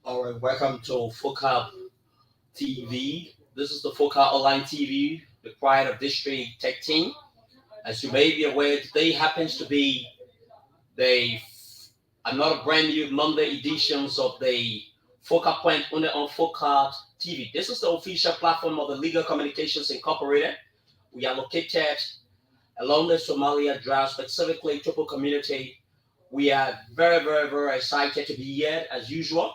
All right, welcome to Focal TV. This is the Focal Online TV, the pride of District Tech Team. As you may be aware, today happens to be the another brand new Monday editions of the Focal Point on Focal TV. This is the official platform of the Legal Communications Incorporated. We are located along the Somalia Drive, specifically Topo community. We are very excited to be here as usual.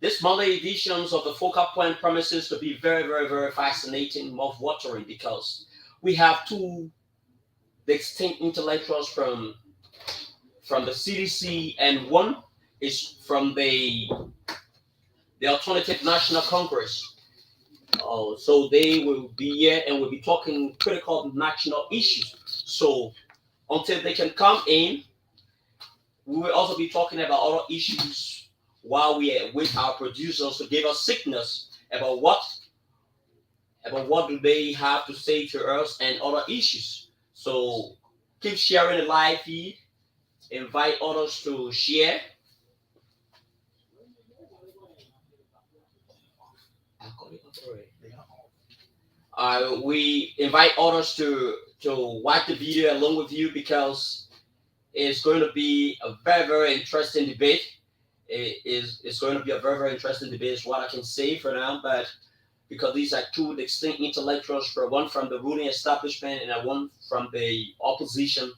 This Monday editions of the Focal Point promises to be very fascinating, mouth-watering, because we have two distinct intellectuals from the CDC, and one is from the Alternative National Congress. So they will be here and we'll be talking critical national issues. So until they can come in, we will also be talking about other issues while we are with our producers to give us signals about what do they have to say to us and other issues. So keep sharing the live feed, invite others to share. We invite others to watch the video along with you, because it's going to be a very interesting debate. It's going to be a very interesting debate, is what I can say for now. But because these are two distinct intellectuals, one from the ruling establishment and one from the opposition,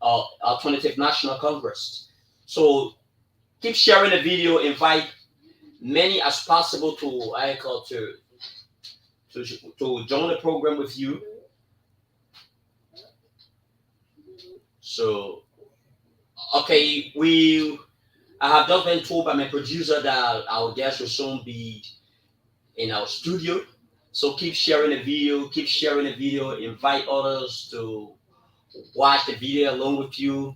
Alternative National Congress. So keep sharing the video, invite many as possible to join the program with you. So okay, I have just been told by my producer that our guest will soon be in our studio. So keep sharing the video, invite others to watch the video along with you.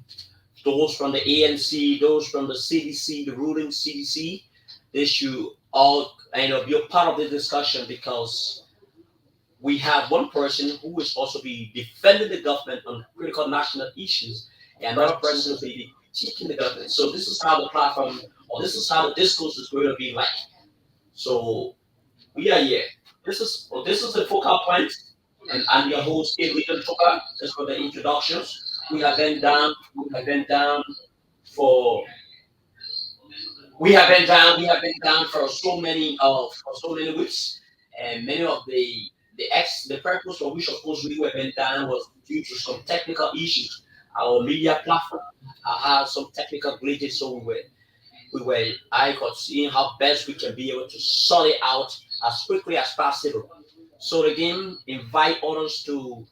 Those from the ANC, those from the CDC, the ruling CDC, they should all be a part of the discussion, because we have one person who is also be defending the government on critical national issues, and another person will be critiquing the government. So this is how the platform, or this is how the discourse is going to be like. So we are here. This is the Focal Point, and I'm your host, Adrian Tuka. Just for the introductions. We have been down for for so many weeks, and many of the purpose for which, of course, we were been down was due to some technical issues. Our media platform had some technical glitches, so I got seeing how best we can be able to sort it out as quickly as possible. So again, invite others to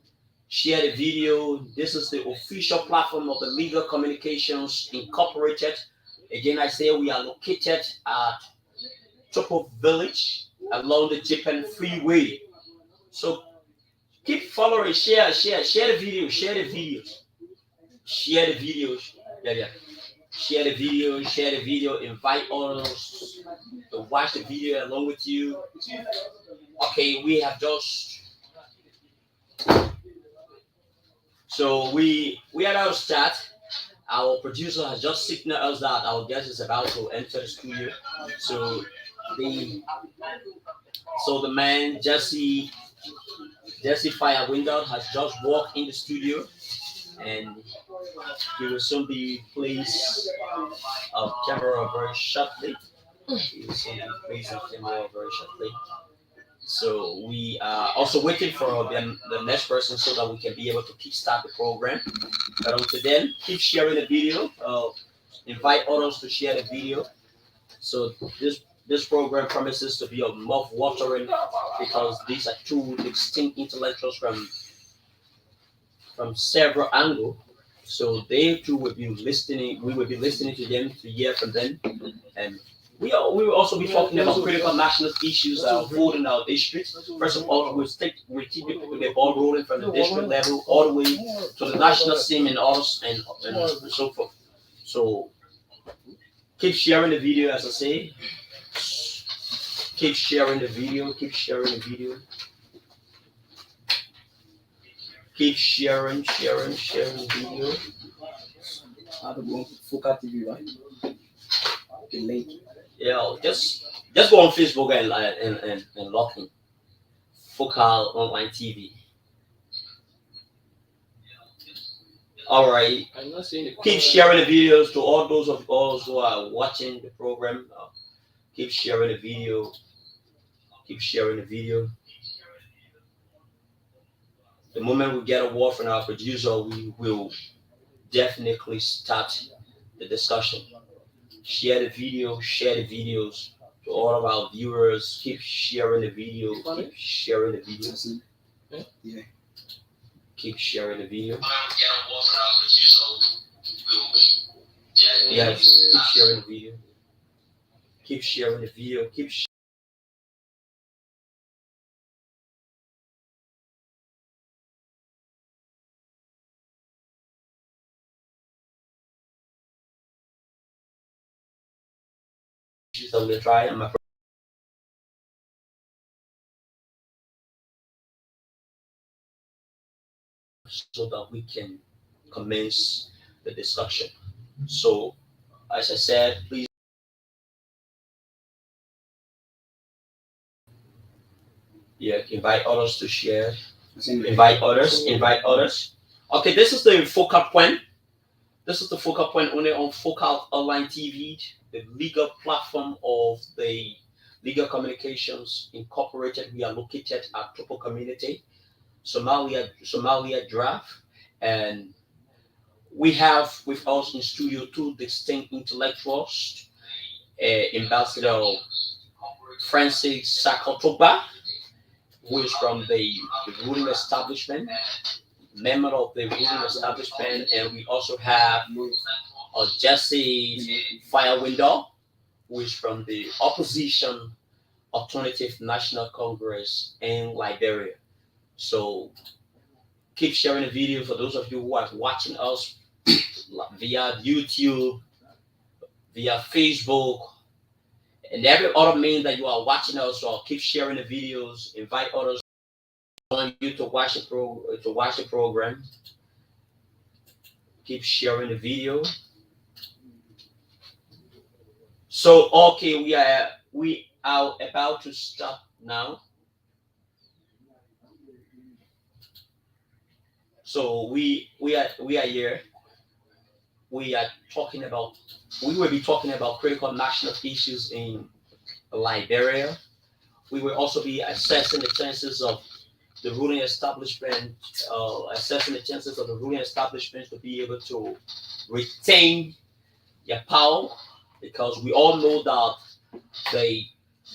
share the video. This is the official platform of the Legal Communications Incorporated. Again, I say we are located at Topo Village along the Japan Freeway. So keep following, share the video, share the videos. Yeah. Share the video, invite others to watch the video along with you. Okay, we have just we are about to start. Our producer has just signaled us that our guest is about to enter the studio. So the man Jesse Firewinder has just walked in the studio, and he will soon be placed of camera very shortly. He will soon be placed of camera very shortly. So we are also waiting for the next person so that we can be able to kickstart the program. But until then, keep sharing the video. Invite others to share the video. So this program promises to be a mouth watering, because these are two distinct intellectuals from from several angles. So they too will be listening. We will be listening to them to hear from them, and we will also be talking about critical national issues that unfold in our district. First of all, we keep the ball rolling from the district level all the way to the national scene and others and so forth. So keep sharing the video, as I say. Keep sharing the video. Keep sharing the video. Keep sharing the video. I have to go on Focal TV, right? The link. Yeah, just go on Facebook and log in. Focal Online TV. All right. I'm not seeing the Keep sharing the videos to all those of us who are watching the program. Keep sharing the video. Keep sharing the video. The moment we get a word from our producer, we will definitely start the discussion. Share the video, share the videos to all of our viewers. Keep sharing the video, keep sharing the video. Yeah. Keep sharing the video. Yes, keep sharing the video. Keep sharing the video. Keep that we'll try and my so that we can commence the discussion. So, as I said, please invite others to share. Invite others. Invite others. Okay, this is the focal point. This is the focal point only on Focal Online TV, the legal platform of the Legal Communications Incorporated. We are located at Topo Community, Somalia Draft, and we have with us in studio two distinct intellectuals, Ambassador Francis Sakotoba, who is from the ruling establishment, member of the ruling establishment, and we also have Jesse Firewindow, who is from the opposition Alternative National Congress in Liberia. So keep sharing the video for those of you who are watching us via YouTube, via Facebook, and every other means that you are watching us. So keep sharing the videos, invite others on you to watch the program. Keep sharing the video. So okay, we are about to start now. So we are here. We will be talking about critical national issues in Liberia. We will also be assessing the chances of the ruling establishment, to be able to retain their power, because we all know that the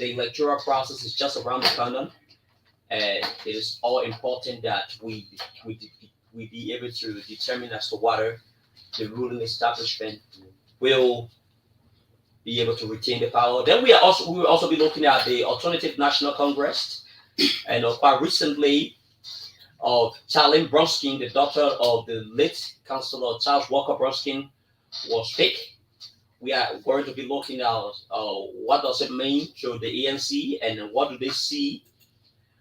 electoral process is just around the corner, and it is all important that we be able to determine as to whether the ruling establishment will be able to retain the power. Then we will also be looking at the Alternative National Congress, and quite recently, Charlene Bronskin, the daughter of the late Councillor Charles Walker Bronskin, was picked. We are going to be looking at what does it mean to the ANC, and what do they see?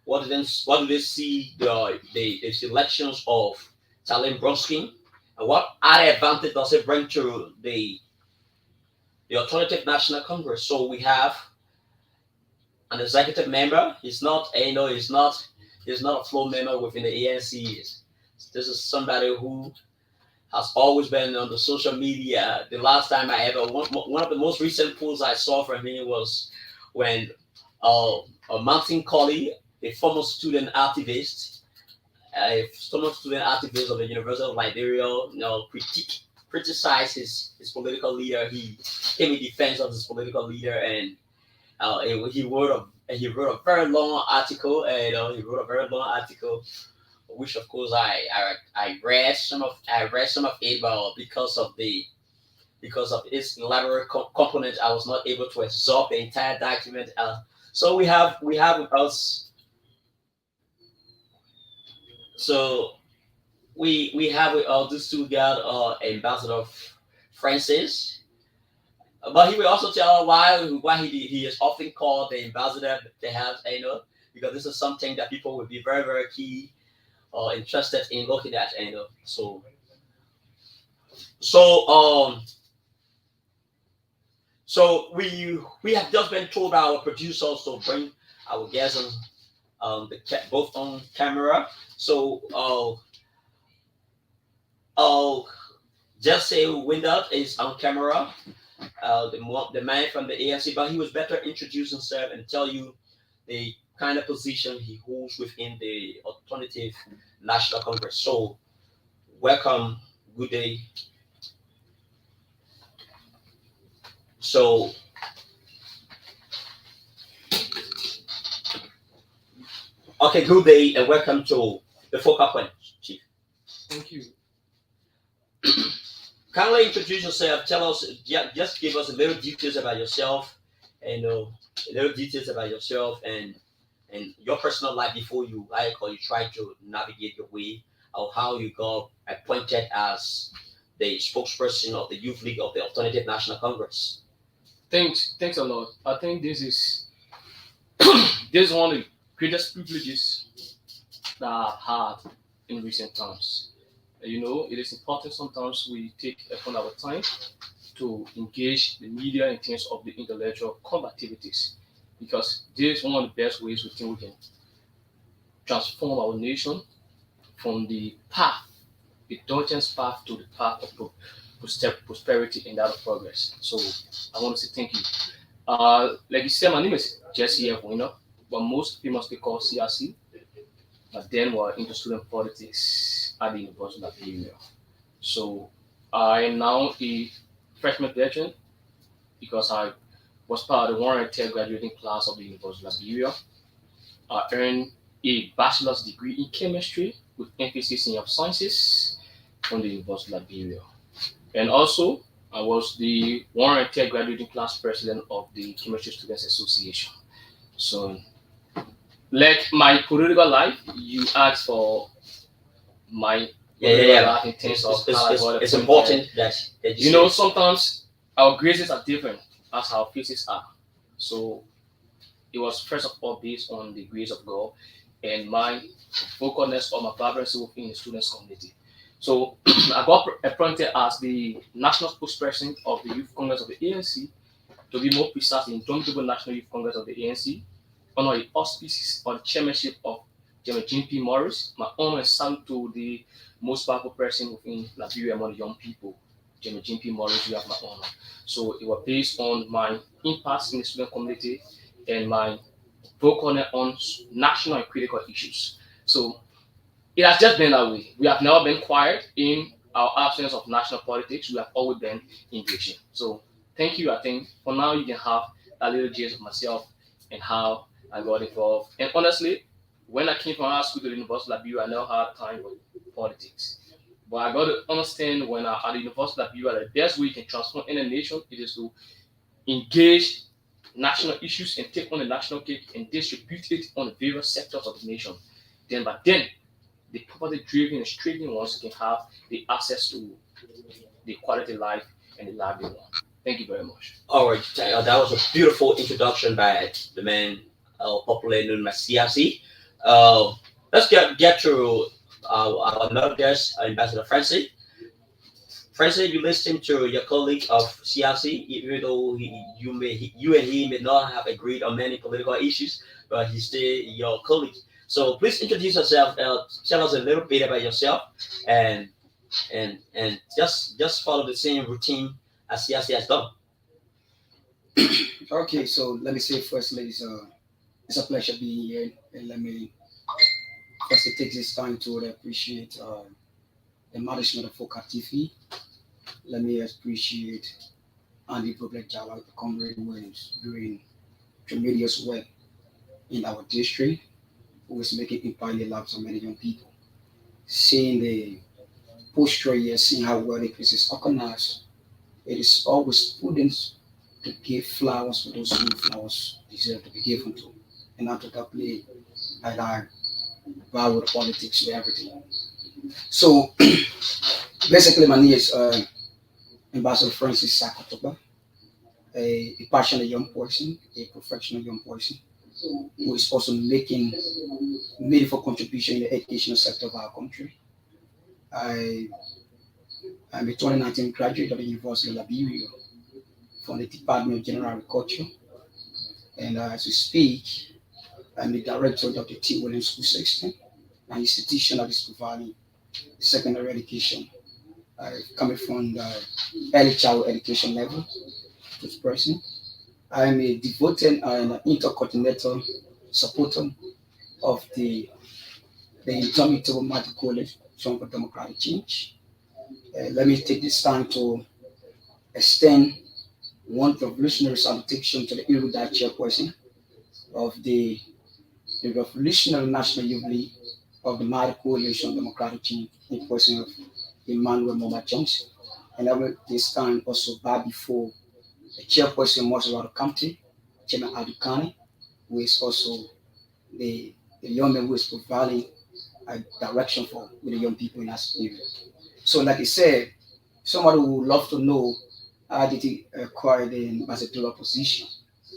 What do they see the selections of Charlene Bronskin, and what other advantage does it bring to the Alternative National Congress? So we have an executive member. He's not a floor member within the ANC. This is somebody who has always been on the social media. The last time one of the most recent posts I saw from him was when Martin Colley, a former student activist of the University of Liberia, criticized his political leader. He came in defense of his political leader, and he wrote a very long article. which of course I read some of it, but because of its elaborate component, I was not able to absorb the entire document. So we have with us so we have with this two guy, Ambassador Francis. But he will also tell why he is often called the ambassador, perhaps, because this is something that people will be very, very key or interested in looking at, So so we have just been told by our producers to bring our guests on both on camera. So Jesse Windut is on camera, the man from the ANC, but he was better introduce himself and tell you the kind of position he holds within the Alternative National Congress. So, welcome, good day. So, okay, good day and welcome to the focal point, Chief. Thank you. Kindly introduce yourself. Tell us, just give us a little details about yourself, and and your personal life before you like or you try to navigate your way, or how you got appointed as the spokesperson of the Youth League of the Alternative National Congress. Thanks a lot. I think this is one of the greatest privileges that I've had in recent times. It is important sometimes we take upon our time to engage the media in terms of the intellectual activities, because this is one of the best ways we think we can transform our nation from the path, the Dutchess path, to the path of prosperity and that of progress. So I want to say thank you. Like you said, my name is Jesse F. Winner, but most famously called CRC. But then we're into student politics at the University of Liberia. So I am now a freshman veteran because I was part of the 110 graduating class of the University of Liberia. I earned a bachelor's degree in chemistry with emphasis in health sciences from the University of Liberia. And also, I was the 110 graduating class president of the Chemistry Students Association. So, like my political life, you asked for my political life in terms of how I got It's appointed. important that Sometimes our graces are different as our faces are. So it was first of all based on the grace of God and my focusness on my vibrancy within the students community. So I got appointed as the national spokesperson of the Youth Congress of the ANC, to be more precise, the Indomitable National Youth Congress of the ANC, under the auspices or the chairmanship of General Jean P. Morris. My honor is salute to the most powerful person within Liberia among the young people, General Jean P. Morris. You have my honor. So it was based on my impact in the student community and my focus on national and critical issues. So it has just been that way. We have never been quiet in our absence of national politics. We have always been engaging. So thank you. I think for now you can have a little gist of myself and how I got involved. And honestly, when I came from high school to the University of Liberia, I never had time for politics. But I got to understand when I at the University of Liberia, the best way you can transform any nation it is to engage national issues and take on the national cake and distribute it on the various sectors of the nation. Then the property driven and stricken ones can have the access to the quality life and the lively one. Thank you very much. All right, that was a beautiful introduction by the man popularly known as CRC. Let's get to our another guest, Ambassador Francis. Francis, you listen to your colleague of CRC, even though you and he may not have agreed on many political issues, but he's still your colleague. So please introduce yourself. Tell us a little bit about yourself, and just follow the same routine as CRC has done. Okay, so let me say firstly, it's a pleasure being here, and let me first take this time to appreciate the management of Foka TV. Let me appreciate Andy Public Jala, Comrade Williams, doing tremendous work in our district, who is making impact in the lives of many young people. seeing the posture here, seeing how well the place is organized, it is always prudent to give flowers to those who flowers deserve to be given to, and not to play like I value the politics with everything. So basically, my name is Ambassador Francis Sakotoba, a passionate young person, a professional young person, who is also making meaningful contribution in the educational sector of our country. I am a 2019 graduate of the University of Liberia from the Department of General Agriculture, and as we speak, I'm the director of Dr. T. Williams School System, an institution that is providing secondary education, coming from the early childhood education level to the present. I am a devoted and intercontinental supporter of the Indomitable Mighty Coalition for Democratic Change. Let me take this time to extend one revolutionary salutation to the erudite chairperson of the Revolutionary National Youth League of the Mighty Coalition of Democratic Change in person of Emmanuel Moma Jones. And I will this time also bow before the chairperson of Mosarado County, Chairman Adukani, who is also the young man who is providing a direction for with the young people in that area. So, like I said, somebody who would love to know how did he acquire the ambassadorial position.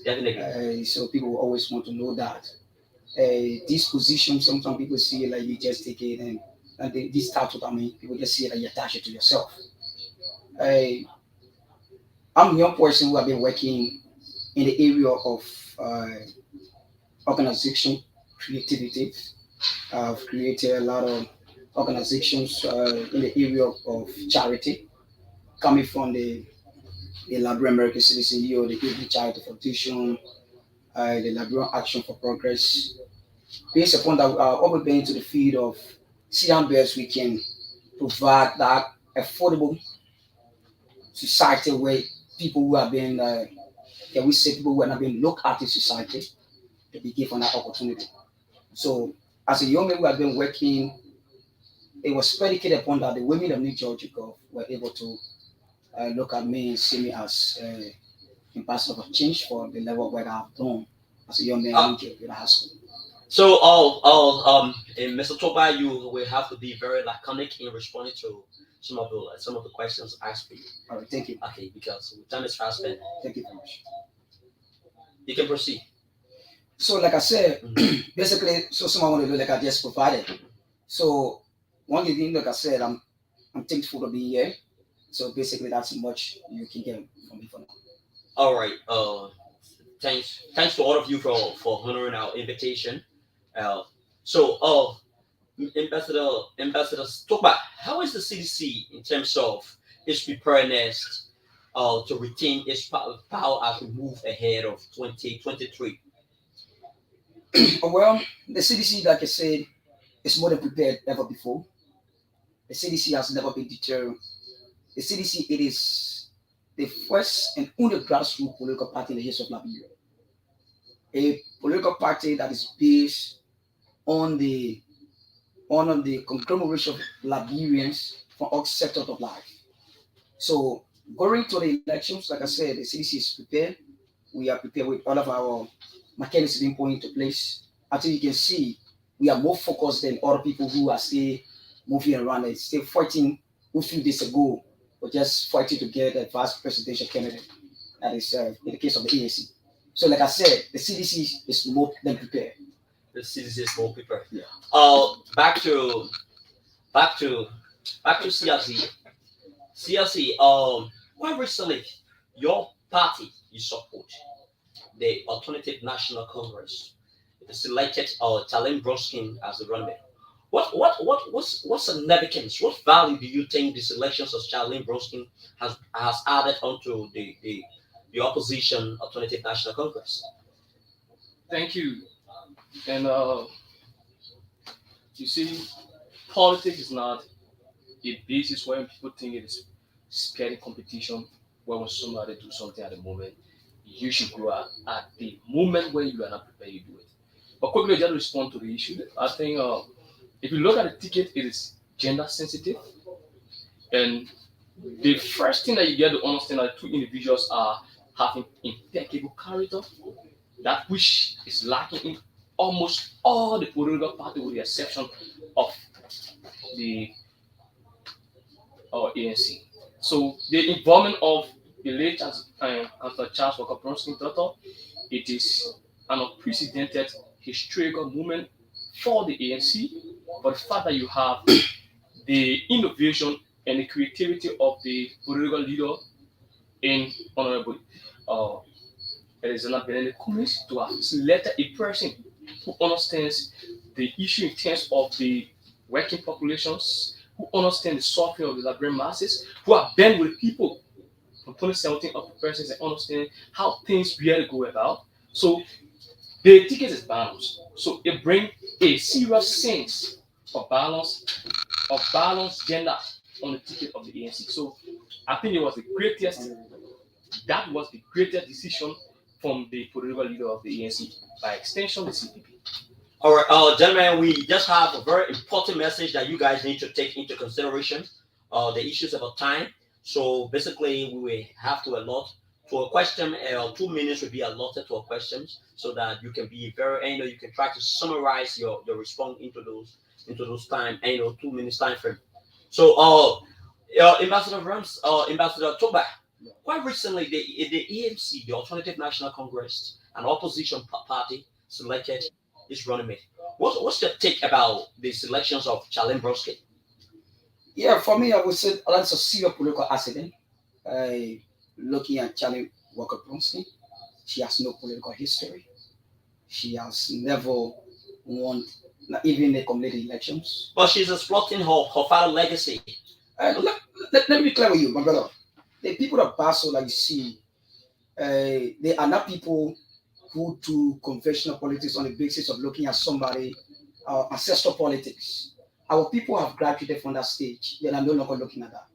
Definitely. So people will always want to know that. This position, sometimes people see it like you just take it and this title, I mean, people just see it like you attach it to yourself. Uh, I'm a young person who have been working in the area of uh, organization creativity. I've created a lot of organizations in the area of charity, coming from the Liberian American Citizen Union, the Evening Charity Foundation, the Liberian Action for Progress. Based upon that, what we're going to the field of see how best we can provide that affordable society where people who have been, can we say people who have not been looked at in society to be given that opportunity. So as a young man who has been working, it was predicated upon that the women of New Georgia Gulf were able to look at me and see me as ambassador of change for the level of work I've done as a young man in New Georgia High School. So, in Mr. Toba, you will have to be very laconic in responding to some of the questions asked for you. All right, thank you. Okay, because time is fast spent. Thank you very much. You can proceed. So, like I said, basically, so someone want to do like I just provided. So, one thing, like I said, I'm thankful to be here. So basically, that's much you can get from me for now. All right. Thanks to all of you for honoring our invitation. Uh, so, Ambassador Toba, how is the CDC in terms of its preparedness to retain its power as we move ahead of 2023? Well, the CDC, like I said, is more than prepared ever before. The CDC has never been deterred. The CDC, it is the first and only grassroots political party in the history of Liberia. A political party that is based on the conglomeration of Liberians from all sectors of life. So going to the elections, like I said, the CDC is prepared. We are prepared with all of our mechanisms being put into place. I think you can see we are more focused than other people who are still moving around and still fighting a few days ago, or just fighting to get a vice presidential candidate. That is in the case of the ANC. So, like I said, the CDC is more than prepared. The CDC is more prepared. Yeah. Back to back to back to CRC. CRC. Quite recently, your party you support, the Alternative National Congress, selected Talem Broskin as the runner. What's significance? What value do you think the selections of Charlene Broskin has added onto the opposition Alternative National Congress? Thank you. And you see, politics is not a basis where people think it is scary competition. Where when somebody do something at the moment, you should grow at the moment when you are not prepared, you do it. But quickly, just respond to the issue. I think if you look at the ticket, it is gender sensitive. And the first thing that you get to understand that two individuals are having impeccable character, that which is lacking in almost all the political party with the exception of the ANC. So the involvement of the late Councillor Charles Walker Bronson's daughter, it is an unprecedented historical moment for the ANC. But the fact that you have the innovation and the creativity of the political leader in Honorable Alexander Benedict Cummings to have selected a person who understands the issue in terms of the working populations, who understand the suffering of the Liberian masses, who have been with people from 2017 up to present and understand how things really go about. So the ticket is balanced. So it brings a serious sense of balanced gender on the ticket of the ANC. So I think that was the greatest decision from the political leader of the ANC, by extension the CPP. All right, gentlemen, we just have a very important message that you guys need to take into consideration. The issues about time. So basically, we will have to allot to a question. 2 minutes will be allotted to a question, so that you can be very, you can try to summarize your response into those time, 2 minutes time frame. So, Ambassador Rams, Ambassador Toba, quite recently, the EMC, the Alternative National Congress, an opposition party, selected this running mate. What's your take about the selections of Charlene Broski? Yeah, for me, I would say that's a serious political accident. Looking at Charlie Walker Bronsky, she has no political history. She has never won, not even the community elections. But she's exploiting her father's legacy. Let me be clear with you, my brother. The people of Basel that you see, they are not people who do conventional politics on the basis of looking at somebody, ancestral politics. Our people have graduated from that stage. They are no longer looking at that.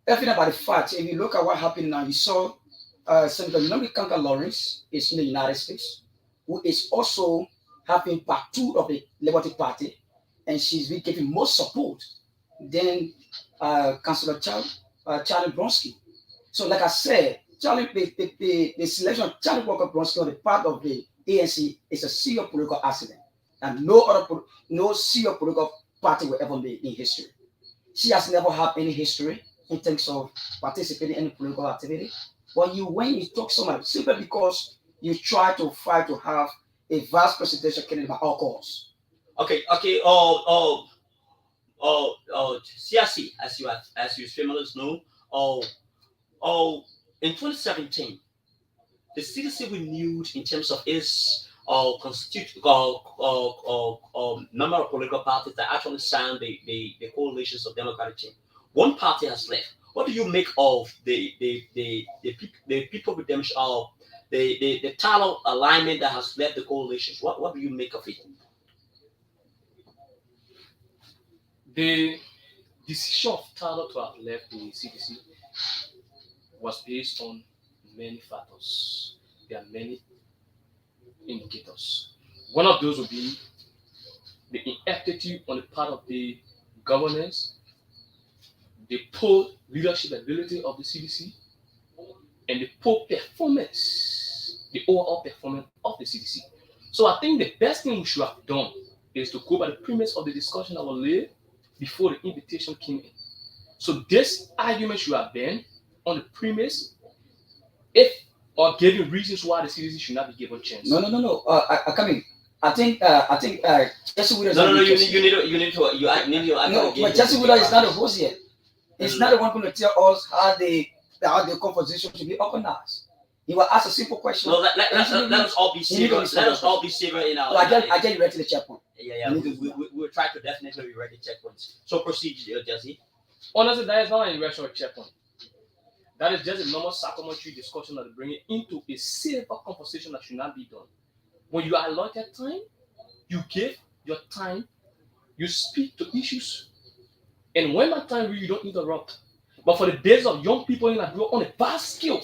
Everything about the fact, if you look at what happened now, you saw Senator Kanka Lawrence is in the United States, who is also having part two of the Liberty Party, and she's been giving more support than Councillor Charlie Bronsky. So, like I said, the selection of Charlie Walker Bronsky on the part of the ANC is a serious political accident, and no serious political party will ever be in history. She has never had any history in terms of participating in any political activity. When you talk so much, simply because you try to fight to have a vice presidential candidate by all costs. Okay. CRC, as you families know, in 2017, the CDC renewed in terms of its number of political parties that actually signed the coalitions of Democratic Change. One party has left. What do you make of the people redemption of the title alignment that has left the coalitions? What do you make of it? The decision of title to have left the CDC was based on many factors. There are many indicators. One of those would be the ineptitude on the part of the governance, the poor leadership ability of the CDC, and the poor performance, the overall performance of the CDC. So I think the best thing we should have done is to go by the premise of the discussion that was laid before the invitation came in. So this argument should have been on the premise or giving reasons why the CDC should not be given a chance. No. I come in. I think Jesse Wheeler. No. You need to. No, but Jesse Wheeler is not the host yet. It's not the one going to tell us how the conversation should be organized. He will ask a simple question. No, let us all be serious. Let us all be serious in our. I get you ready to the checkpoint. Yeah. We'll try to definitely be ready to checkpoints. So proceed, Jesse. Honestly, that is not an irrational checkpoint. That is just a normal supplementary discussion that bring it into a safer conversation that should not be done. When you are allotted time, you give your time, you speak to issues, and when that time you don't interrupt. But for the days of young people in Nigeria on a vast scale,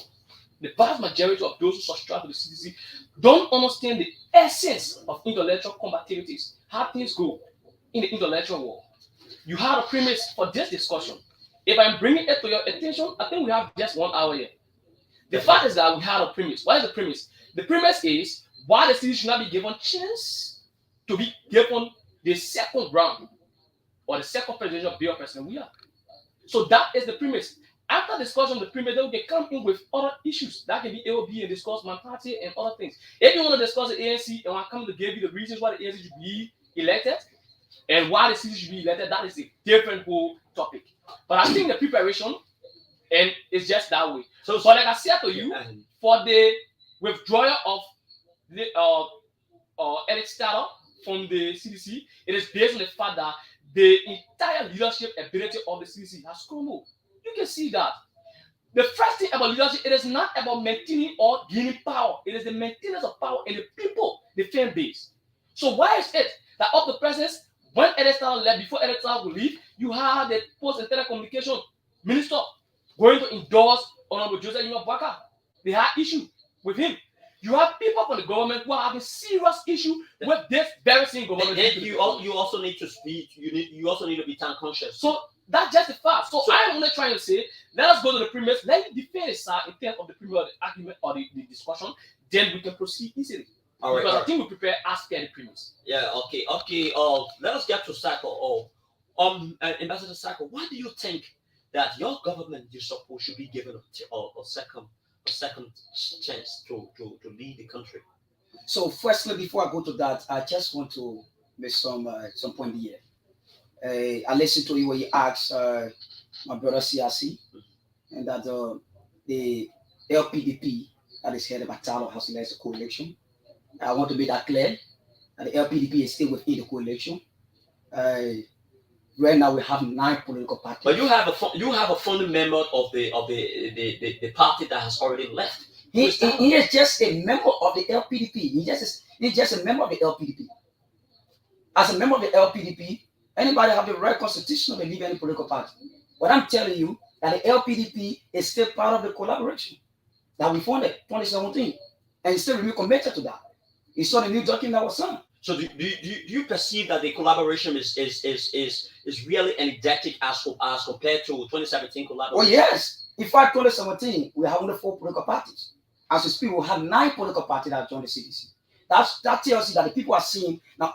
the vast majority of those who subscribe to the CDC don't understand the essence of intellectual combativities, how things go in the intellectual world. you had a premise for this discussion. If I'm bringing it to your attention, I think we have just 1 hour here. The fact is that we had a premise. What is the premise? The premise is why the city should not be given chance to be given the second round or the second presidential bill president we are. So that is the premise. After discussion, the premise, then we can come in with other issues. That can be AOB and discuss my party and other things. If you want to discuss the ANC and I come to give you the reasons why the ANC should be elected and why the city should be elected, that is a different whole topic. But I think the preparation and it's just that way. So like I said to you, for the withdrawal of the Eric Starr from the CDC, it is based on the fact that the entire leadership ability of the CDC has crumbled. You can see that. The first thing about leadership, it is not about maintaining or gaining power. It is the maintenance of power in the people, the fan base. So why is it that of the presence, when Eric Starr left, before Eric Starr would leave, you had the Post and Telecommunication Minister going to endorse Honorable Joseph Yunus-Bwaka? They had issue with him. You have people from the government who are having serious issue with this very same government. And you also need to speak. You also need to be time conscious. So that's just the fact. So I'm only trying to say, let us go to the premise. Let me defend it, sir, in terms of the premise of the argument or the discussion. Then we can proceed easily. All right. Because I think we prepare as per the premise. Yeah. Okay. Let us get to Sako. Ambassador Sako, why do you think that your government should be given a second chance to lead the country? So firstly, before I go to that, I just want to make some point here. I listened to you when you asked my brother CRC, and that the LPDP, that is headed by Tyler, has led the coalition. I want to make that clear. And the LPDP is still within the coalition. Right now we have 9 political parties. But you have a founding member of the party that has already left. He is just a member of the LPDP. He's just a member of the LPDP. As a member of the LPDP, anybody have the right constitution to leave any political party. But I'm telling you that the LPDP is still part of the collaboration that we formed in 2017, and still remain committed to that. You saw the new document that was signed. So do you perceive that the collaboration is really energetic as compared to 2017 collaboration? Oh yes. In fact, 2017 we have only 4 political parties. As we speak, we have 9 political parties that joined the CDC. That tells you that the people are seeing now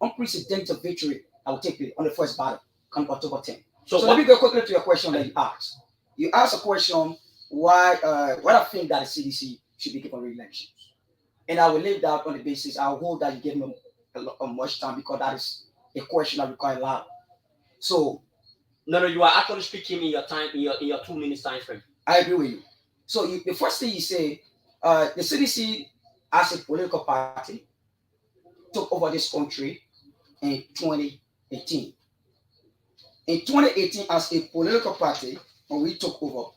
unprecedented victory that will take place on the first battle on October 10. So let me go quickly to your question that you asked. You asked a question why I think that the CDC should be given re-elections. And I will leave that on the basis. I hope that you give me much time because that is a question that requires a lot. So no, you are actually speaking in your time in your 2 minutes time frame. I agree with you. So the first thing you say, the CDC as a political party took over this country in 2018. In 2018, as a political party, when we took over,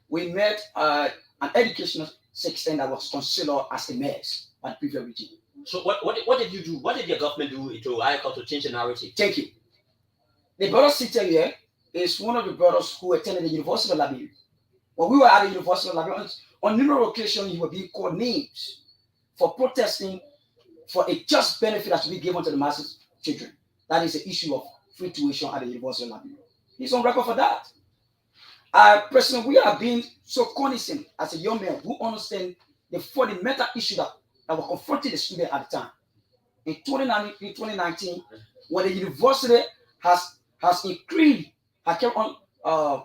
we met an educational system that was considered as a mess by the previous regime. So what did you do? What did your government do to change the narrative? Thank you. The brother sitting here is one of the brothers who attended the University of Liberia. When we were at the University of Liberia, on numerous occasions, he would be called names for protesting for a just benefit that should be given to the masses children. That is the issue of free tuition at the University of Liberia. He's on record for that. Personally, we are being so cognizant as a young man who understand the fundamental issue that were confronting the student at the time. In 2019, when the university has increased, has kept on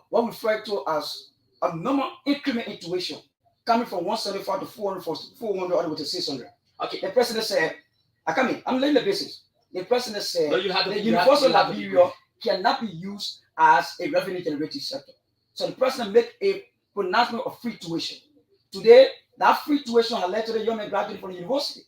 what we refer to as a normal increment in tuition, coming from 175 to 400, 400 all the way to 600. Okay. The president said, I'm laying the basis. The president said the University of Liberia cannot be used as a revenue generating sector. So the president made a pronouncement of free tuition. Today, that free tuition has led to the young man graduating from the university.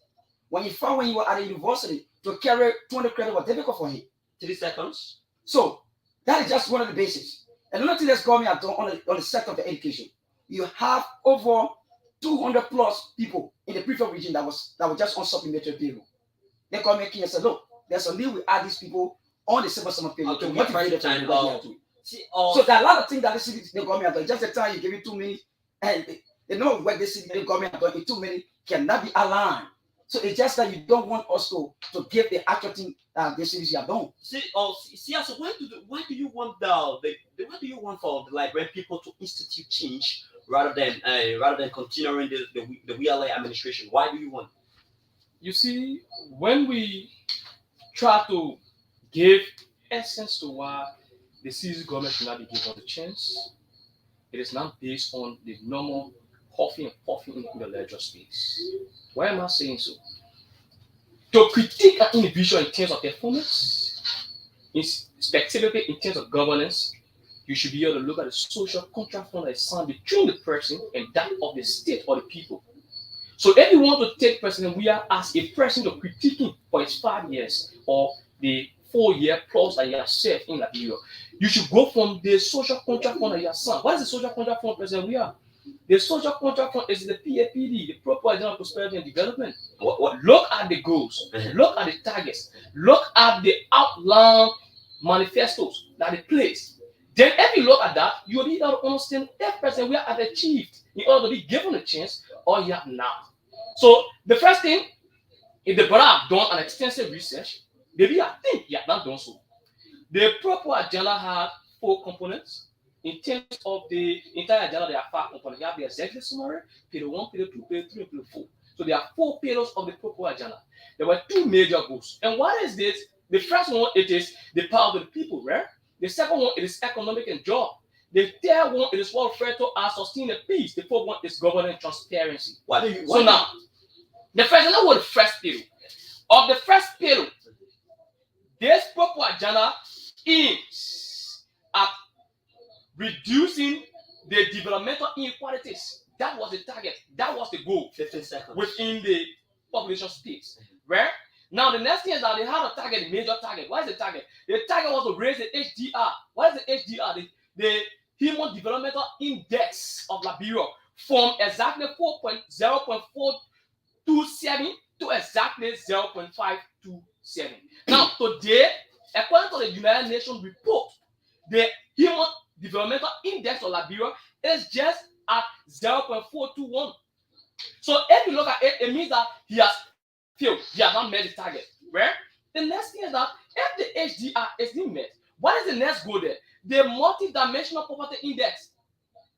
When he found when he was at the university to carry 20 credit was difficult for him. 3 seconds. So that is just one of the basics. And another thing that's going on the sector of the education, you have over 200 plus people in the previous region that was just on supplementary payroll. They come here and say, look, there's a need we add these people on the civil summer payroll to motivate them to what they are doing. So there are a lot of things that the government does. Just the time you give it 2 minutes, and they know what the government does in 2 minutes cannot be aligned So it's just that you don't want us to give the actual thing the cities you have done. See, so why do you want why do you want for the Liberian people to institute change rather than continuing the WLA administration? Why do you want? You see, when we try to give essence to why the CZ government should not be given the chance, it is not based on the normal huffing and puffing in the leisure space. Why am I saying so? To critique an individual in terms of performance, specifically in terms of governance, you should be able to look at the social contract fund that is signed between the person and that of the state or the people. So if you want to take President Weah as a person to critique him for his 5 years or the 4-year plus that he has served in Liberia, you should go from the social contract fund that he has signed. What is the social contract fund, President Weah? The social contract fund is the PAPD, the Proper Agenda of Prosperity and Development. Look at the goals, look at the targets, look at the outline manifestos that they place. Then if you look at that, you will be able to understand if President Weah has achieved in order to be given a chance or he have not. So the first thing, if the brother have done an extensive research, maybe I think he have not done so. The Proper Agenda had 4 components. In terms of the entire agenda, there are 5 components. You have the executive summary, pillar 1, pillar 2, pillar 3, and pillar 4. So there are 4 pillars of the Proper Agenda. There were 2 major goals. And what is this? The first one, it is the power of the people, right? The second one, it is economic and job. The third one, it is what referred to as sustaining peace. The fourth one is governance transparency. Now, the first, what the first pillar? Of the first pillar, this Proper Agenda aims at reducing the developmental inequalities. That was the target. That was the goal. 15 seconds. Within the population space. Right? Now, the next thing is that they had a target, a major target. What is the target? The target was to raise the HDR. What is the HDR? The Human Developmental Index of Liberia from exactly 0.427 to exactly 0.527. Now, today, according to the United Nations report, the Human Developmental Index of Liberia is just at 0.421. So if you look at it, it means that he has failed. He has not met the target. Right? The next thing is that if the HDR is not met, what is the next goal there? The multidimensional poverty index.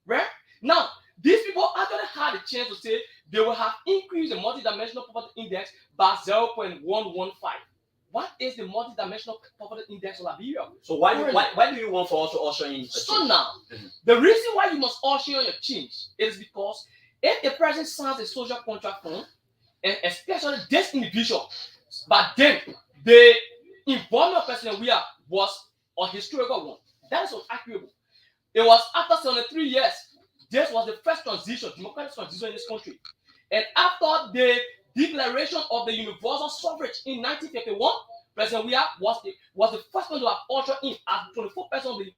Right? Now, these people actually had a chance to say they will have increased the multidimensional poverty index by 0.115. What is the multidimensional poverty index of Liberia? So why do you want for us to usher in? So now, the reason why you must usher in your change is because if the president signs a social contract form, and especially this individual, but then the involvement of President Weah was a historical one. That is unarguable. It was after 73 years. This was the first transition, democratic transition in this country. And after the declaration of the universal suffrage in 1951, President Weah was the first one to have ushered in as 24%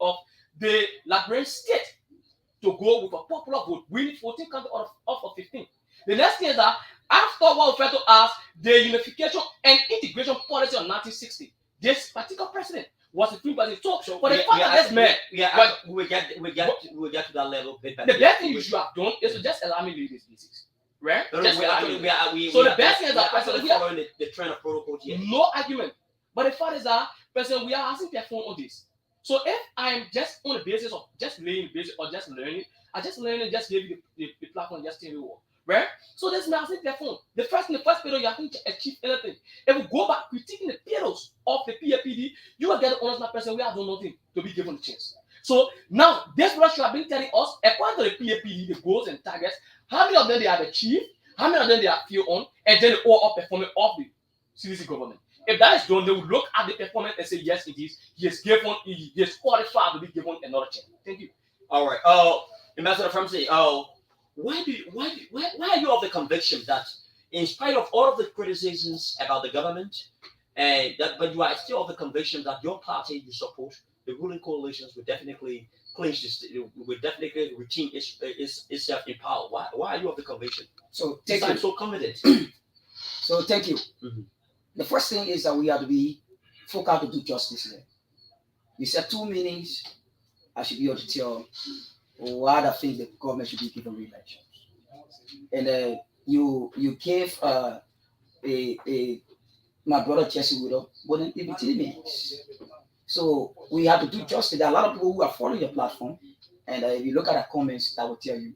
of the Liberian state to go with a popular vote, winning 14 counties out of 15. The next thing is that after what we refer to as the unification and integration policy of 1960, this particular president was the free president. So for the fact that this man, we get to that level. The best thing you should have done is to just allow me to read this basics. Right? So the best thing is that President Weah following the trend of protocol here. No argument. But the fact is that President Weah hasn't performed on this. So if I am just on the basis of just laying the basic or just learning, I just learn and just give you the platform, just tell you what. Right? So this man hasn't performed. The first period, you haven't achieved anything. If we go back critiquing the pillars of the PAPD, you will get the honest that President Weah has done nothing to be given a chance. So now, this what you have been telling us, according to the PAPD, the goals and targets, how many of them they have achieved, how many of them they have failed on, and then the overall performance of the CDC government. If that is done, they will look at the performance and say, yes, it is. He is qualified to be given another chance. Thank you. All right. Ambassador Ramsey, why are you of the conviction that, in spite of all of the criticisms about the government, but you are still of the conviction that your party you support, the ruling coalitions, will definitely clinch this, will definitely retain itself in power? Why are you of the conviction? So thank you. I'm so confident. So thank you. Mm-hmm. The first thing is that we have to be focused to do justice here. You said 2 meanings. I should be able to tell why I think the government should be given re-elections. And you gave my brother Jesse Widow, but in even 3 minutes. So we have to do justice. There are a lot of people who are following your platform, and if you look at the comments, that will tell you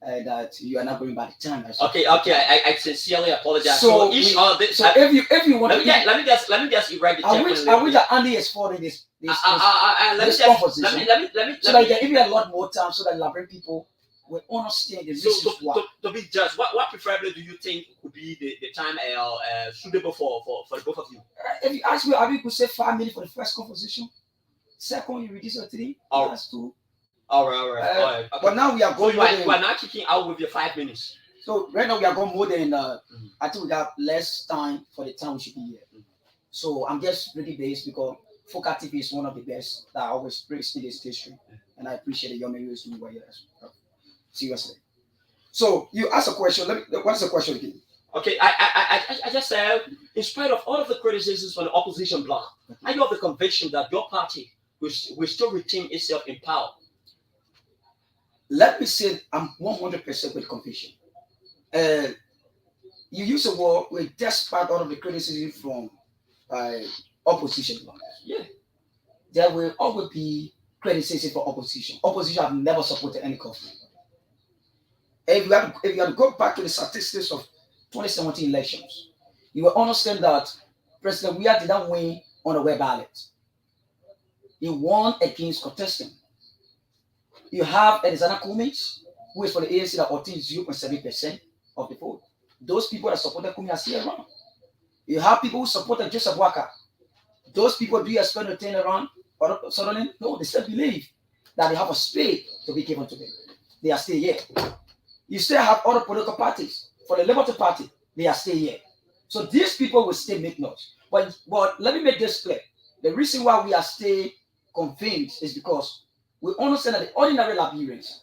that you are not going by the time. Okay, I sincerely apologize. So, if you want let me just erect the I wish that Andy is following this conversation. Let me so that you can give me a lot more time, so that you'll bring people will understand the reasons why. To be just, what preferably do you think would be the time suitable for the both of you? If you ask me, I could say 5 minutes for the first conversation. Second, you reduce to 3. That's 2. All right. Okay. But now we are going. So you are not kicking out with your 5 minutes. So right now we are going more than. I think we got less time for the time we should be here. So I'm just really based because Focal TV is one of the best that I always praise in this history, and I appreciate the young man who is doing well here. Seriously. So you ask a question. What's the question again? Okay, I just said, in spite of all of the criticisms from the opposition bloc, are you of the conviction that your party will still retain itself in power? Let me say I'm 100% with conviction. You use a word with despite all of the criticism from opposition bloc. Yeah. There will always be criticism for opposition. Opposition have never supported any government. If you have to go back to the statistics of 2017 elections, you will understand that President Weah did not win on a web ballot. He won against contestant. You have Alexander Cummings, who is for the ANC that obtained 0.7% of the vote. Those people that supported Cummings are still around. You have people who supported Joseph Waka. Those people, do you expect to turn around? Or suddenly, no, they still believe that they have a spade to be given to them. They are still here. You still have other political parties. For the Liberty Party, they are still here. So these people will still make noise. But let me make this clear. The reason why we are still convinced is because we understand that the ordinary Liberians,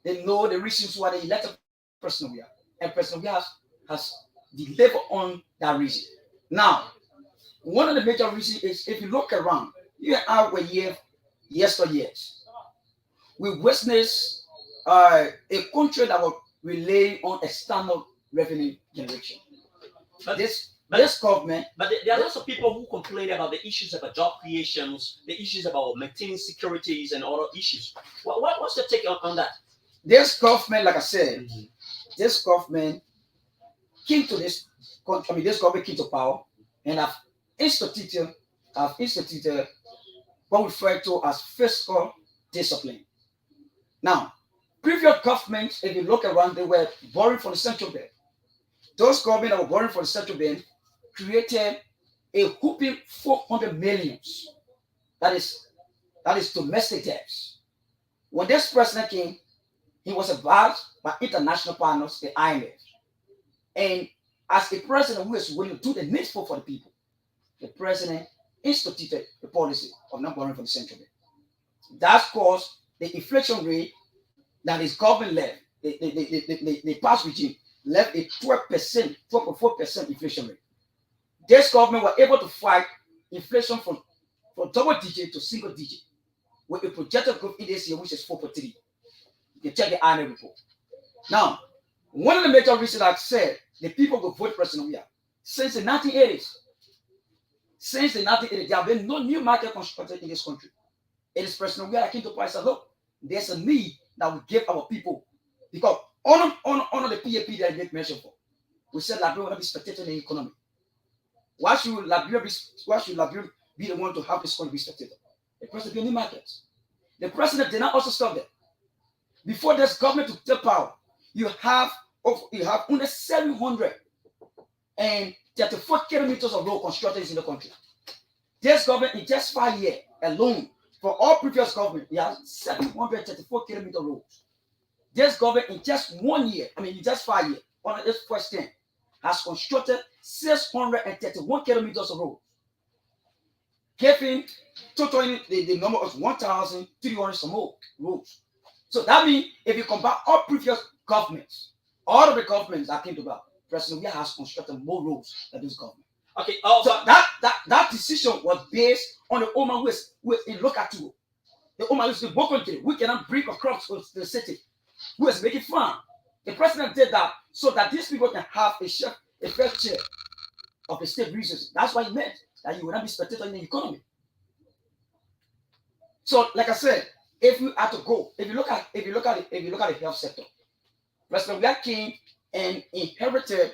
they know the reasons why they elected President Weah. And President Weah has delivered on that reason. Now, one of the major reasons is if you look around, you and I were here yesteryears. We witnessed a country that will rely on external revenue generation. This government. But there are lots of people who complain about the issues about job creations, the issues about maintaining securities and other issues. What's your take on that? This government, like I said, this government came to this government came to power and have instituted what we refer to as fiscal discipline. Now, previous governments, if you look around, they were borrowing from the central bank. Those governments that were borrowing from the central bank created a whooping 400 million. That is domestic debts. When this president came, he was advised by international partners, the IMF. And as a president who is willing to do the needful for the people, the president instituted the policy of not borrowing from the central bank. That's caused the inflation rate that his government left, the past regime left a 12%, 12.4% inflation rate. This government were able to fight inflation from double digit to single digit with a projected growth in this year, which is 4.3. You can check the annual report. Now, one of the major reasons I said the people will vote President Weah since the 1980s. Since the 1980s, there have been no new market constructed in this country. It is President Weah that came to power and said, look, there's a need that we give our people. Because honor the PAP that I make mention for. We said Liberia will not be spectator in the economy. Why should Liberia be the one to help this country be spectator? The president be new markets. The president did not also stop there. Before this government took the power, you have only 734 kilometers of road constructed in the country. This government in just 5 years alone, for all previous government, you have 734 kilometer roads. This government in just 1 year, in just 5 years, on this first 10, has constructed 631 kilometers of roads, giving totaling the number of 1,300 some more roads. So that means if you compare all previous governments, all of the governments that came to power, President Weah has constructed more roads than this government. Okay. So that decision was based on the woman who is in Lokatu. The woman who is in Bokonte, we cannot bring across to the city, who is making fun. The president did that so that these people can have a a fair share of the state resources. That's what it meant, that you will not be spectator in the economy. So, like I said, if you had to go, if you look at the health sector, President Black came and inherited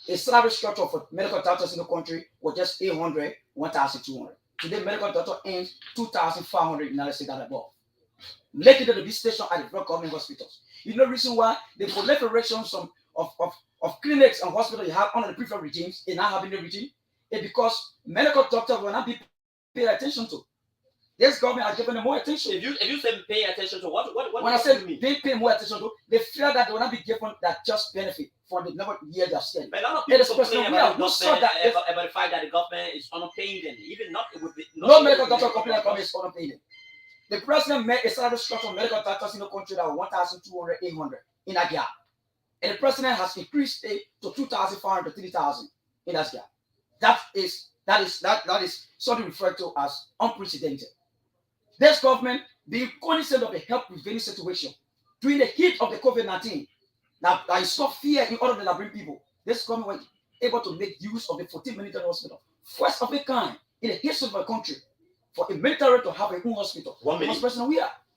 a salary structure for medical doctors in the country was just 800, 1,200. Today, medical doctor earns 2,500 in United States and above. Making it to be stationed at the federal government hospitals. You know the reason why the proliferation of clinics and hospitals you have under the previous regimes is now having the regime is because medical doctors will not be paid attention to. This government has given them more attention. If you say pay attention to what when I say they pay more attention to, they feel that they will not be given that just benefit for the number of years they've spent. But a lot of people complain about the fact that the government is underpaying them, even not with the, no medical doctor complain that government is underpaying them. The president made a salary structure for medical doctors in the country that was 1,200, 800 in that gap. And the president has increased it to 2,500 to 3,000 in that gap. That is something referred to as unprecedented. This government being cognizant of the health prevailing situation during the heat of the COVID-19, that instilled fear in order to bring people. This government was able to make use of the 14 military hospital, first of a kind in the history of the country, for a military to have a own hospital. 1 minute.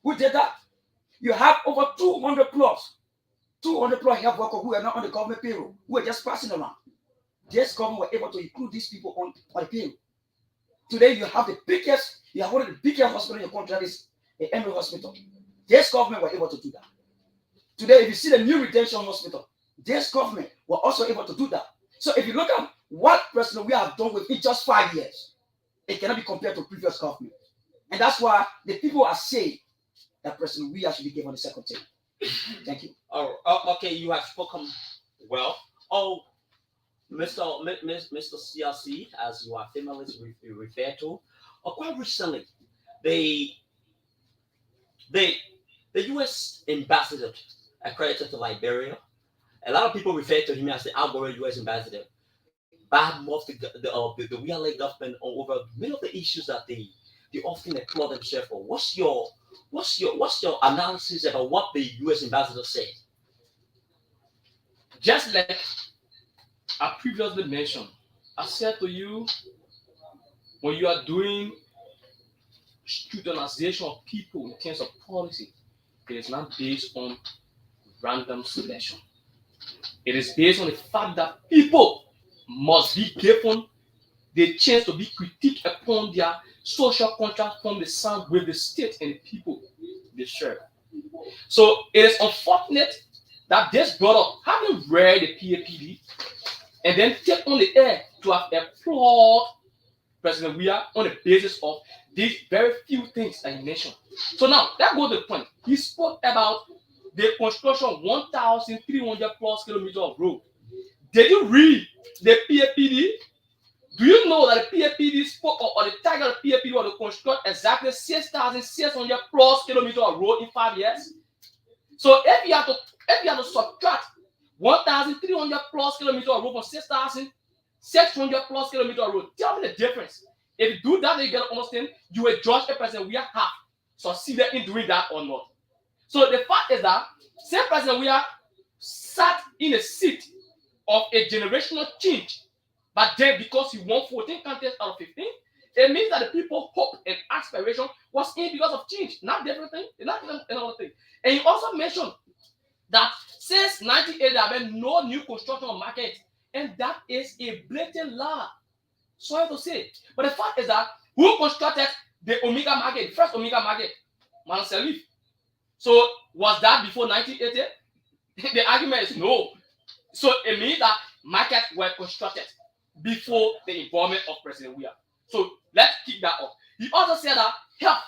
Who did that? You have over 200 plus health workers who are not on the government payroll, who are just passing around. This government were able to include these people on the payroll. Today you have one of the biggest hospitals in your country, that is the Emory Hospital. This government were able to do that. Today, if you see the new Redemption Hospital, this government were also able to do that. So if you look at what President we have done within just 5 years, it cannot be compared to previous government. And that's why the people are saying that President we should be given the second term. Thank you. Oh, okay, you have spoken well. Oh, Mr. CLC, as you are famously referred to, quite recently, the U.S. ambassador accredited to Liberia, a lot of people refer to him as the outgoing U.S. ambassador, badmouthed the real government over many of the issues that they often applaud themselves for. What's your analysis about what the U.S. ambassador said? Just like I previously mentioned, I said to you, when you are doing scrutinization of people in terms of policy, it is not based on random selection. It is based on the fact that people must be given the chance to be critiqued upon their social contract from the sound with the state and the people they serve. So it is unfortunate that this brother, having read the PAPD, and then take on the air to have applaud President Weah on the basis of these very few things that he mentioned. So now, that goes to the point. He spoke about the construction of 1,300 plus kilometers of road. Did you read the PAPD? Do you know that the PAPD spoke, or the target of the PAPD was to construct exactly 6,600 plus kilometers of road in 5 years? So if you have to subtract 1,300 plus kilometers of road from 6,600 plus kilometers of road, tell me the difference. If you do that, then you get to understand you will judge a person we have succeeded in doing that or not. So the fact is that same President we have sat in a seat of a generational change, but then because he won 14 contests out of 15, it means that the people hope and aspiration was in because of change, not different thing, not another thing. And he also mentioned that since 1980 there have been no new construction on market, and that is a blatant lie. Sorry to say, but the fact is that who constructed the Omega market, the first Omega market? Malam Salif. So was that before 1980? The argument is no. So it means that markets were constructed before the involvement of President Weah. So let's kick that off. He also said that health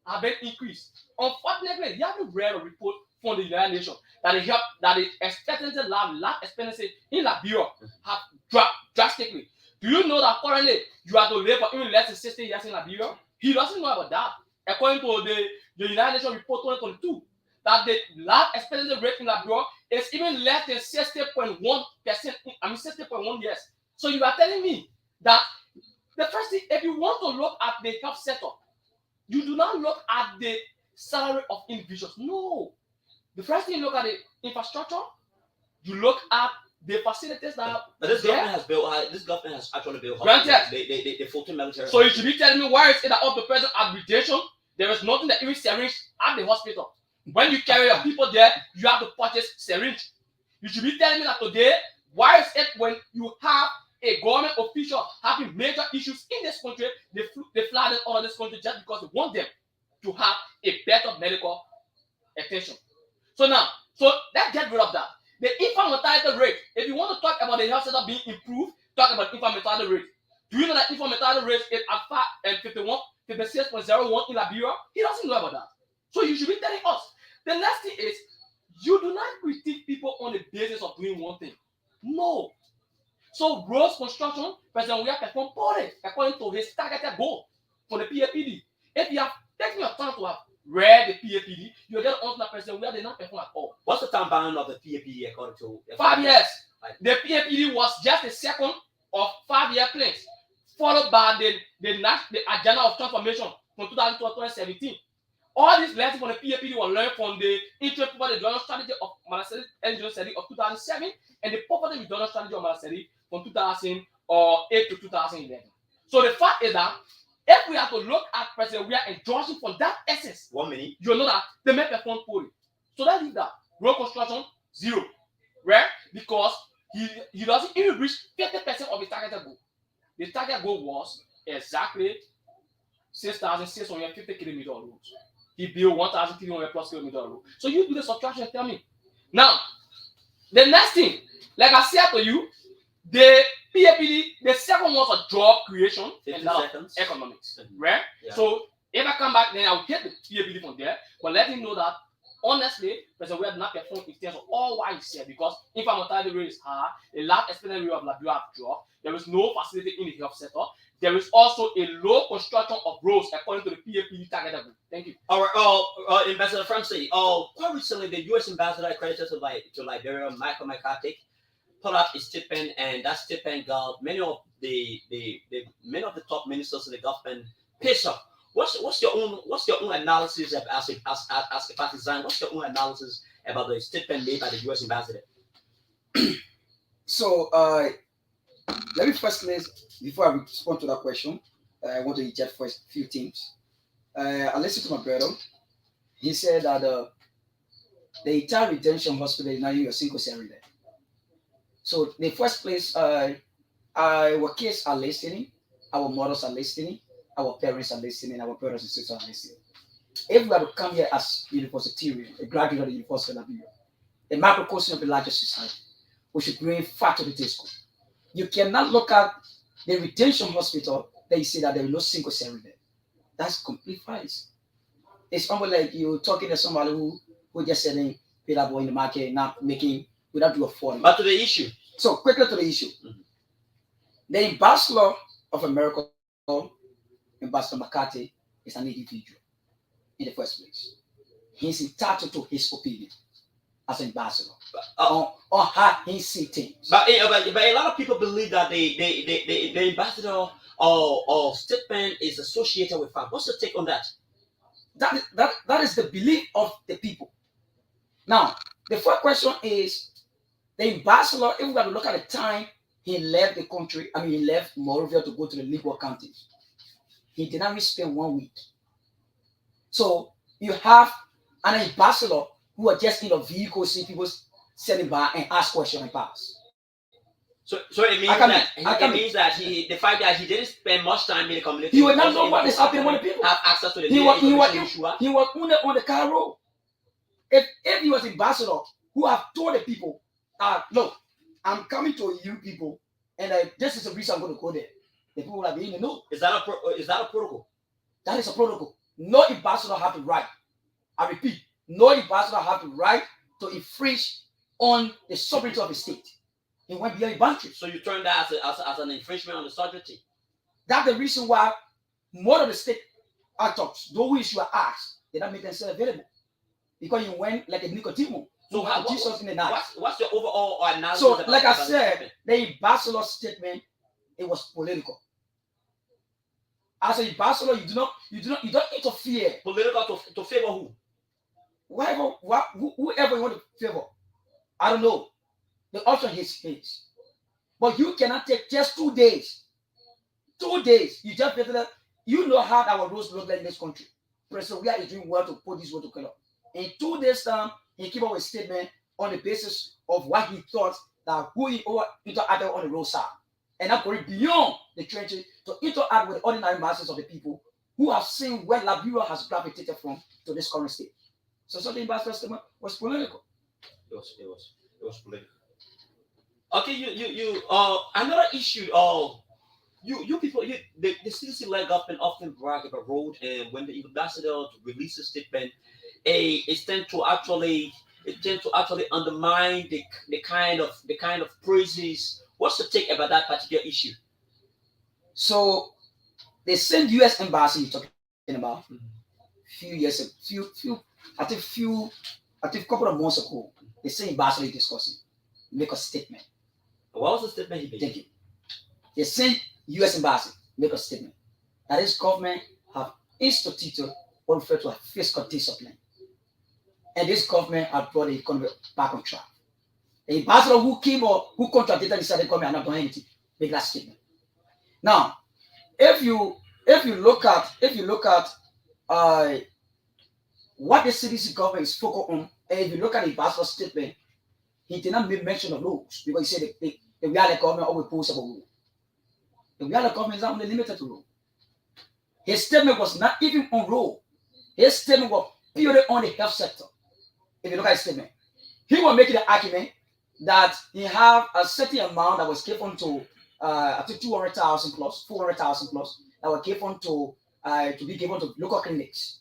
have been increased. Unfortunately, you haven't read a report from the United Nations that the expectancy life expectancy in Liberia have dropped drastically. Do you know that currently you have to live for even less than 60 years in Liberia? He doesn't know about that. According to the United Nations report 2022, that the life expectancy rate in Liberia is even less than 60.1%. 60.1 years. So you are telling me that the first thing, if you want to look at the health sector, you do not look at the salary of individuals. No. The first thing you look at the infrastructure, you look at the facilities that But this there, government has built. This government has actually built. Granted. They fulfill military. so you should be telling me why is it that of the present habilitation, there is nothing that even syringe at the hospital. When you carry your people there, you have to purchase syringe. You should be telling me that today, why is it when you have a government official having major issues in this country, they flooded all of this country just because they want them to have a better medical attention. So now, let's get rid of that. The infant mortality rate, if you want to talk about the health sector being improved, talk about infant mortality rate. Do you know that infant mortality rate is at 56.01 in Liberia? He doesn't know about that. So you should be telling us. The next thing is, you do not critique people on the basis of doing one thing. No. So roads construction, President Weah performed poorly according to his targeted goal for the PAPD. If you have taken your time to have read the PAPD, you'll get on that President Weah did not perform at all. What's the time bound of the PAPD according to 5 years? The PAPD was just the second of 5-year plans, followed by the agenda of transformation from 2012 to 2017. All these lessons from the PAPD were learned from the interim poverty reduction strategy of Malaseri Engineering Study of 2007 and the poverty reduction strategy of Malaseri from 2008 to 2011. So the fact is that if we have to look at President Weah and judge him from that essence, 1 minute, you know that they may perform poorly. So let's leave that. Road construction, 0. Right? Because he doesn't even reach 50% of his targeted goal. The target goal was exactly 6,650 kilometers of roads. He built 1,300 plus kilometers of road. So you do the subtraction and tell me. Now, the next thing, like I said to you, the PAPD, the second one was job creation and economics. Right? Yeah. So if I come back, then I'll get the PAPD from there. But let him know that honestly, President Weah did not perform in terms of all what he said because infant mortality rate is high, the life expectancy rate of Liberia have dropped, there is no facility in the health sector, there is also a low construction of roads according to the PAPD targeted group. Thank you. All right, Ambassador Francis. Quite recently, the U.S. ambassador accredited to Liberia, Michael McCarthy, put up a statement, and that statement got many of the top ministers in the government pissed off. What's your own analysis as a partisan? What's your own analysis about the statement made by the U.S. ambassador? So let me first before I respond to that question, I want to eject for a few things. I listened to my brother. He said that the entire retention hospital is now in a single cell there. So the first place, our kids are listening, our mothers are listening, our parents are listening, our brothers and sisters are listening. If we are to come here as universitarian, a graduate of the University of Liberia, a microcosm of the larger society, we should bring fat to the table. You cannot look at the retention hospital that you say that there is no single cell there. That's complete lies. It's almost like you're talking to somebody who just selling Peter Boy in the market, not making without your phone. But to the issue. So quickly to the issue. Mm-hmm. The ambassador of America, Ambassador McCarthy, is an individual in the first place. He's entitled to his opinion as an ambassador on how he sees things. But a lot of people believe that the ambassador or statement is associated with fact. What's your take on that? That is the belief of the people. Now, the first question is the ambassador, if we have to look at the time he left the country, he left Monrovia to go to the liberal counties. He did not even spend 1 week. So you have an ambassador who are just in a vehicle, see people sitting by and ask questions and pass. So it means that the fact that he didn't spend much time in the community. He would not know what is happening with the people. Have access to the he was on the car road. If he was ambassador who have told the people, look, I'm coming to you people, and this is the reason I'm going to go there. The people are being no. Is that a protocol? That is a protocol. No ambassador have the right. I repeat, no ambassador have the right to infringe on the sovereignty of the state. He went beyond the boundary. So you turn that as an infringement on the sovereignty. That's the reason why more of the state actors, those who issue acts, they don't make themselves available. Because you went like a Nicodemo. So Jesus in the night. What's your overall analysis? So, like I said, the ambassador statement, it was political. As an ambassador, you don't interfere. Political to favor who? Whoever you want to favor. I don't know. The option is his. But you cannot take just 2 days. 2 days. You just better, you know how our rules look like in this country. President Weah is doing well to put this word together. In 2 days' time, he came up with a statement on the basis of what he thought that who he interacted on the roadside. And not going beyond the trenches to interact with the ordinary masses of the people who have seen where Liberia has gravitated from to this current state. So something about that statement was political. It was political. Okay, you another issue. You people, the CDC-led government often brag about road, and when the ambassador releases a statement, it tends to actually undermine the kind of praises. What's the take about that particular issue? So the same U.S. embassy you're talking about, I think couple of months ago, the same ambassador discussing make a statement. What was the statement he made? Thank you. The same U.S. embassy make a statement that this government have instituted what referred to as fiscal discipline, and this government has brought the economy back on track. The ambassador who came or who contradicted the Saudi government and not done anything make that statement. Now, if you look at what the CDC government is focused on, and if you look at the ambassador's statement, he did not make mention of rules because he said the Weah government always posts about rules. The Weah government is not only limited to rule. His statement was not even on rule. His statement was purely on the health sector. If you look at his statement, he was making the argument that he have a certain amount that was given to I think 200,000 plus, 400,000 plus that were given to be given to local clinics.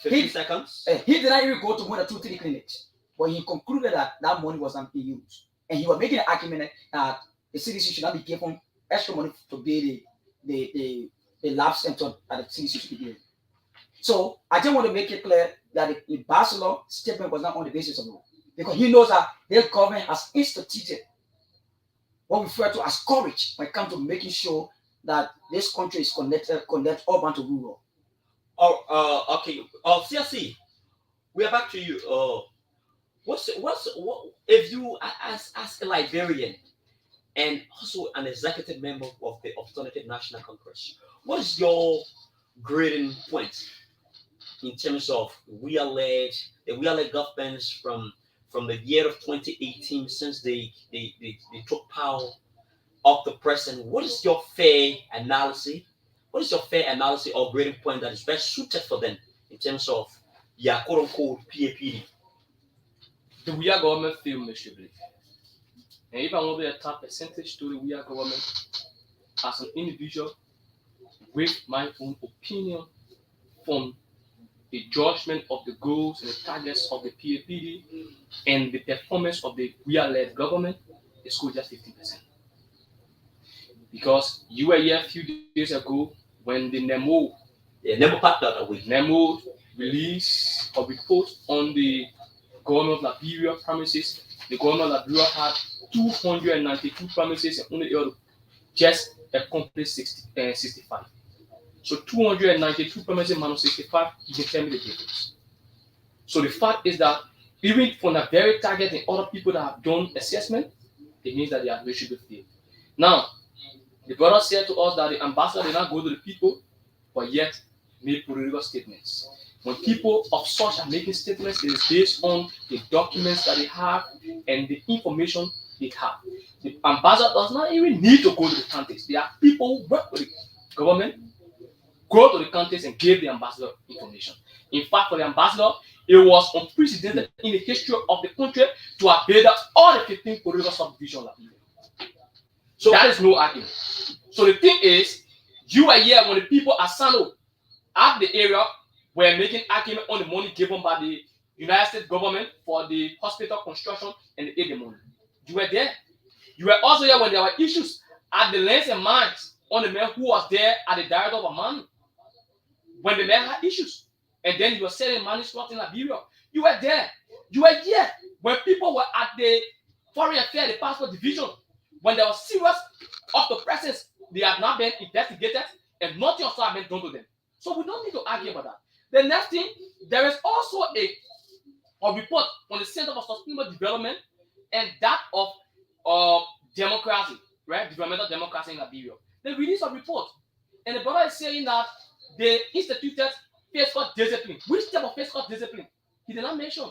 15 seconds. He did not even go to more than 2-3 clinics, but he concluded that that money was not being used, and he was making an argument that the CDC should not be given extra money to be the lab center that the CDC should be given. So I just want to make it clear that the Barcelona statement was not on the basis of law, because he knows that their government has instituted what we refer to as courage when it comes to making sure that this country is connected urban to rural. Okay. CLC, we are back to you. What if you ask a Liberian and also an executive member of the Alternative National Congress, what is your grading point in terms of the Weah-led governments from the year of 2018 since they took power of the president? What is your fair analysis? What is your fair analysis or grading point that is best suited for them in terms of quote unquote PAPD? The Weah government failed miserably. And if I want to attach percentage to the Weah government as an individual with my own opinion from the judgment of the goals and the targets of the PAPD and the performance of the Weah-led government, it's good just 15%. Because you were here a few days ago when the NEMO released a report on the government of Liberia premises. The government of Liberia had 292 premises and only able to just accomplish 65. So 292 premises minus 65, you can tell me the difference. So the fact is that even from the very target and other people that have done assessment, it means that they are miserably failed. Now, the brother said to us that the ambassador did not go to the people, but yet made political statements. When people of such are making statements, it is based on the documents that they have and the information they have. The ambassador does not even need to go to the countries. There are people who work with the government, go to the countries and give the ambassador information. In fact, for the ambassador, it was unprecedented in the history of the country to have made all the 15 political subdivisions of Liberia. So that is no argument. So the thing is, you are here when the people at Sano, at the area, were making argument on the money given by the United States government for the hospital construction and the aid money. You were there. You were also here when there were issues at the lands and mines on the man who was there at the director of Amani. When the man had issues, and then you were selling money slot in Liberia. You were there. You were here when people were at the foreign affairs, the passport division, when there was serious of the presence, they have not been investigated and nothing also have been done to them. So we don't need to argue about that. The next thing, there is also a report on the Center for Sustainable Development and that of democracy, right? Developmental democracy in Liberia. They released a report, and the brother is saying that they instituted fiscal discipline. Which type of fiscal discipline? He did not mention.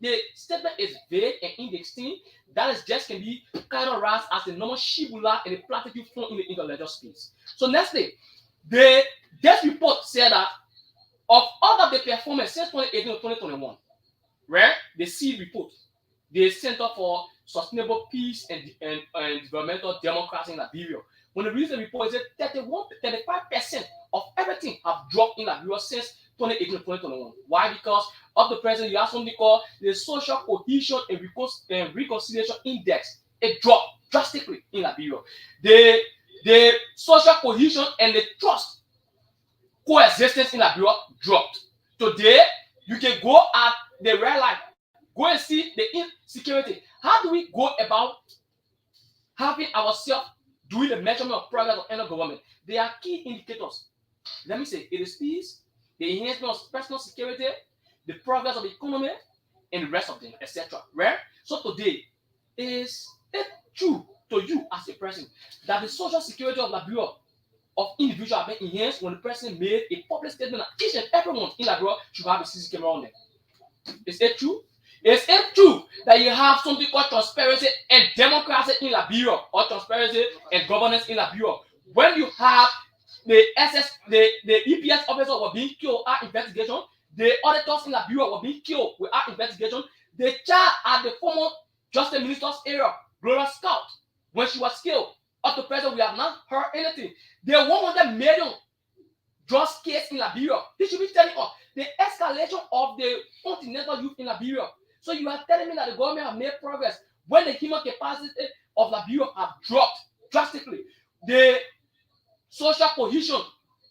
The statement is vague and indistinct. That is just can be categorized as a normal shibula and a platitude form in the intellectual space. So nextly, this report said that of all of the performance since 2018 to 2021, right? The SEED report, the Center for Sustainable Peace and Developmental Democracy in Liberia. When they released the report, it said 35% of everything have dropped in Liberia since 2018 to 2021. Why? Because of the president, you have something called the Social Cohesion and Reconciliation Index. It dropped drastically in Liberia. The social cohesion and the trust coexistence in Liberia dropped. Today, you can go at the red light, go and see the insecurity. How do we go about having ourselves doing the measurement of progress of any government? There are key indicators. Let me say, it is peace, the enhancement of personal security, the progress of the economy, and the rest of them, etc. Right? So today, is it true to you as a person that the social security of Liberia of individuals have been enhanced when the president made a public statement that each and everyone in Liberia should have a CC camera on them? Is it true? Is it true that you have something called transparency and democracy in Liberia, or transparency and governance in Liberia? When you have the EPS officer were being killed at investigation, the auditors in Liberia were being killed without investigation. The child at the former Justice Minister's area, Gloria Scout, when she was killed, up to present, we have not heard anything. The 100 million drugs case in Liberia, they should be telling us the escalation of the continental youth in Liberia. So you are telling me that the government have made progress when the human capacity of Liberia have dropped drastically. The social cohesion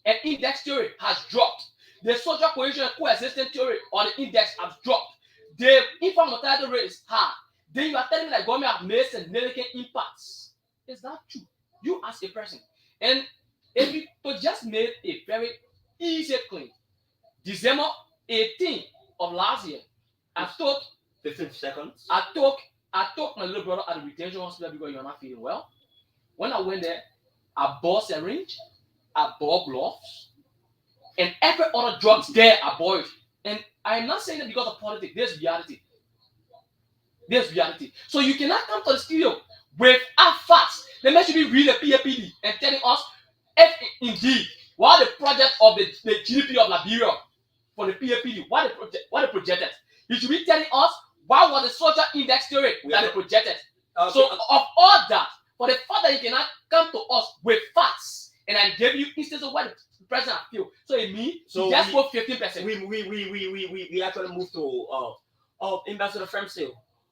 and index theory has dropped. The social cohesion and coexistence theory or the index has dropped. The infant mortality rate is high. Then you are telling me that government have made significant impacts. Is that true? You as a person. And if you just made a very easy claim, December 18th of last year, I took 15 seconds. I took my little brother at the retention hospital because you're not feeling well. When I went there, I bought syringe, I bought gloves, and every other drugs there I bought it. And I'm not saying that because of politics. There's reality. There's reality. So you cannot come to the studio with facts. They may should be reading the PAPD and telling us if indeed what the project of the GDP of Liberia for the PAPD, what they projected. You should be telling us what was the social index theory that they projected. So of all that, for the fact that you cannot come to us with facts, and I gave you instances of what the president feel. So it means so just for 15%. We actually move to Ambassador Fremsale.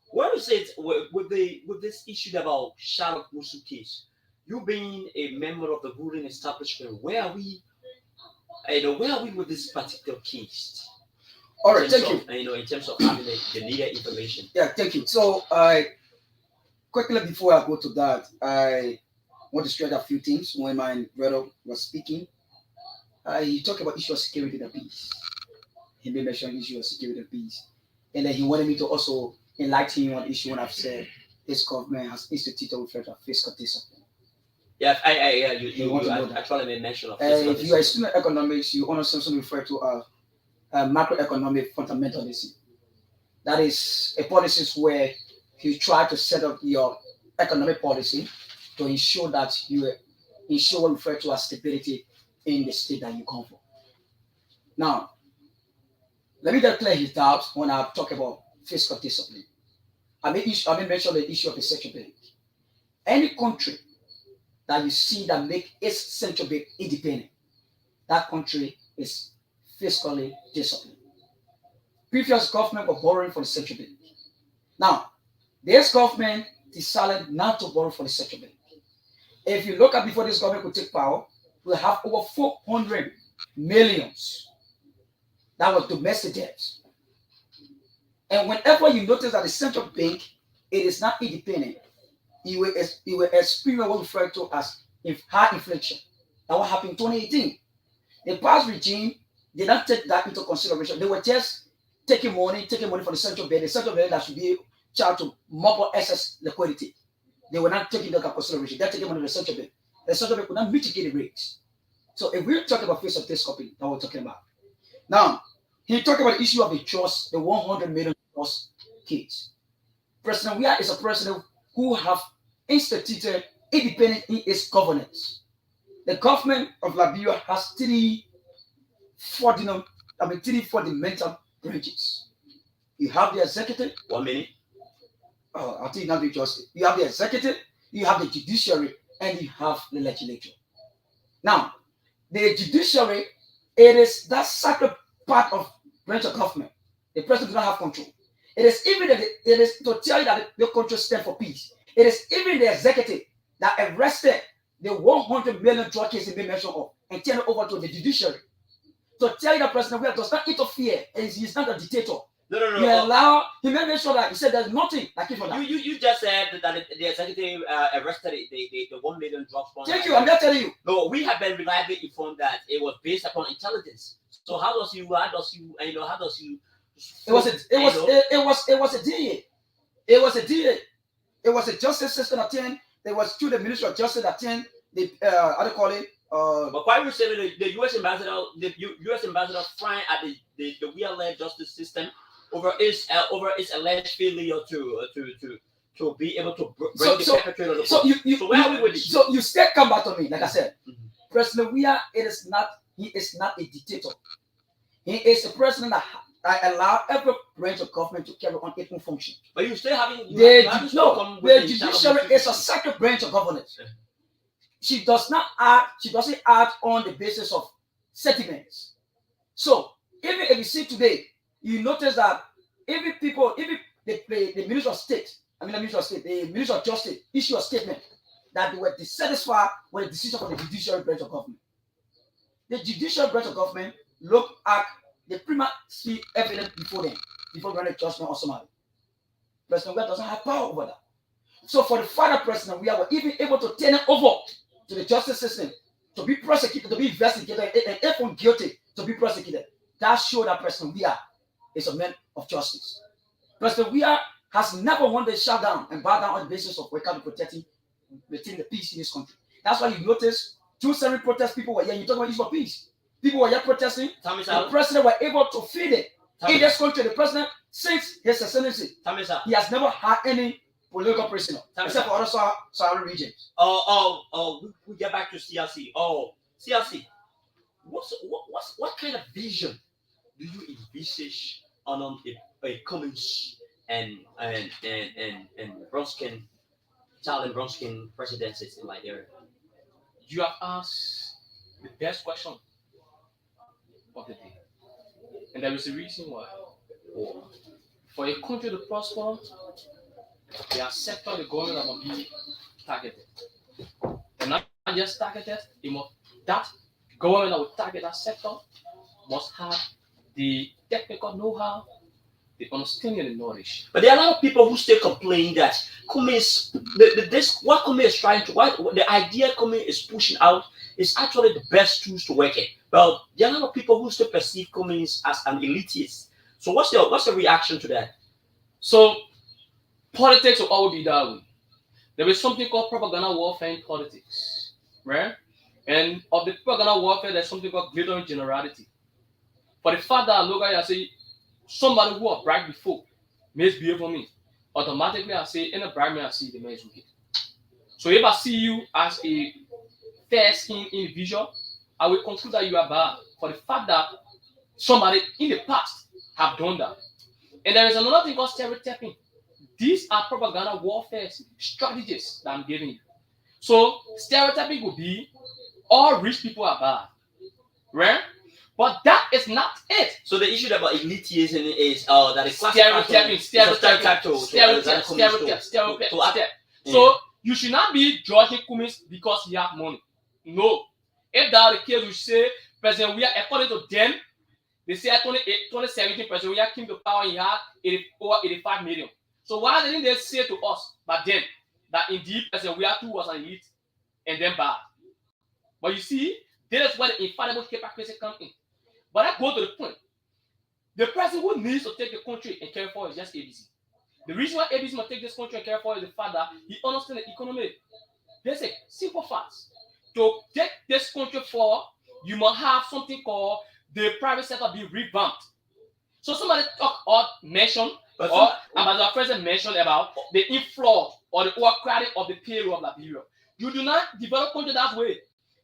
What is it with this issue about Charlotte Musu case? You being a member of the ruling establishment, where are we? Where are we with this particular case? All right, thank you. In terms of having the needed information. Yeah, thank you. So quickly before I go to that, I want to stress a few things. When my brother was speaking, he talked about issue of security and peace. He made mention issue of security and peace, and then he wanted me to also enlighten you on the issue when I've said this government has instituted referred to fiscal discipline. Yeah, you actually made mention of fiscal if you are a student of economics, you understand something referred to macroeconomic fundamentalism. That is a policy where you try to set up your economic policy to ensure that you ensure what referred to as stability in the state that you come from. Now, let me just clear his doubts when I talk about fiscal discipline. I may mention the issue of the central bank. Any country that you see that make its central bank independent, that country is fiscally disciplined. Previous government were borrowing for the central bank. Now, this government decided not to borrow for the central bank. If you look at before this government could take power, we'll have over 400 millions. That was domestic debt. And whenever you notice that the central bank, it is not independent, you will experience what we refer to as high inflation. That what happened in 2018. The past regime did not take that into consideration. They were just taking money from the central bank. The central bank that should be charge to mobile excess liquidity. They were not taking into consideration. They're taking money to the central bank. The central bank could not mitigate the rates. So if we're talking about face of this copy that we're talking about. Now, he talked about the issue of the trust, the 100 million trust case. President Weah is a president who have instituted independent in its governance. The government of Liberia has three fundamental branches. You have the executive. 1 minute. I think not the justice. You have the executive, you have the judiciary, and you have the legislature. Now, the judiciary, it is that sacred part of branch of government. The president does not have control. It is even it is to tell you that the country stands for peace. It is even the executive that arrested the 100 million drug case in mention of and turned it over to the judiciary. To tell you that President Weah does not interfere and he's not a dictator. No. He made sure that he said there's nothing like it for that. You just said that the executive arrested the 1 million drugs. Thank you. I'm not telling you. No, we have been reliably informed that it was based upon intelligence. So how does you? It was a DA. It was a DA. It was a justice system attend. There was through the Ministry of Justice attend the how do you call it? But why would you say the U.S. ambassador frying at the Weah-led justice system over its alleged failure to be able to bring the perpetrator to court? So where are we with this? So you still come back to me, like I said, President Weah, he is not a dictator. He is a president that allow every branch of government to carry on its own function. But you still having the judiciary is a sacred branch of governance. She doesn't act on the basis of sentiments. So even if you see today, you notice that the Minister of Justice issue a statement that they were dissatisfied with the decision of the judiciary branch of government. The judicial branch of government look at the primacy evidence before running judgment on somebody. President Weah doesn't have power over that. So for the father President Weah were even able to turn it over to the justice system to be prosecuted, to be investigated, and if found guilty, to be prosecuted. That showed that President Weah is a man of justice. President Weah has never wanted to shut down and bow down on the basis of working to protecting the peace in this country. That's why you notice 270 protest people were here. You talk about issue of peace. People were here protesting. The president were able to feed it. In this country, the president, since his ascendancy, he has never had any political prisoner except for other surrounding regions. We get back to CRC. CRC. What kind of vision do you envisage on a Cummins and Bronskin, Charles Bronskin presidencies in Liberia? You have asked the best question of the day, and there is a reason why. For a country to prosper, there are sectors the government that must be targeted, and not just targeted. That government that will target that sector must have the technical know-how, the understanding, and the knowledge. But there are a lot of people who still complain that Cummins, what Cummins is trying to, the idea Cummins is pushing out is actually the best tools to work it. Well, there are a lot of people who still perceive Cummins as an elitist. So what's your reaction to that? So politics will always be that way. There is something called propaganda warfare in politics, right? And of the propaganda warfare, there's something called glittering generality. For the fact that I look at you and say, somebody who has bribed before misbehave for me, automatically I say, in a bribe me, I see the man is wicked. So if I see you as a fair-skinned individual, I will conclude that you are bad for the fact that somebody in the past have done that. And there is another thing called stereotyping. These are propaganda warfare strategies that I'm giving you. So stereotyping would be all rich people are bad, right? But that is not it. So the issue about elitism is that it's stereotyping. So you should not be judging Cummins because he have money. No. If that is the case, we say President Weah, according to them, they say 2017 President Weah came to power and he had over 85 million. So why didn't they say to us back then that indeed President Weah too was an elite and then bad? But you see, this is where the infallible hypocrisy comes in. But I go to the point. The person who needs to take the country and care for is just ABC. The reason why ABC must take this country and care for is the fact that he understands the economy. Basic, simple facts. To take this country forward, you must have something called the private sector be revamped. So somebody talk or mention, But or Ambassador President mentioned about the inflow or the overcrowding of the payroll of Liberia. You do not develop country that way.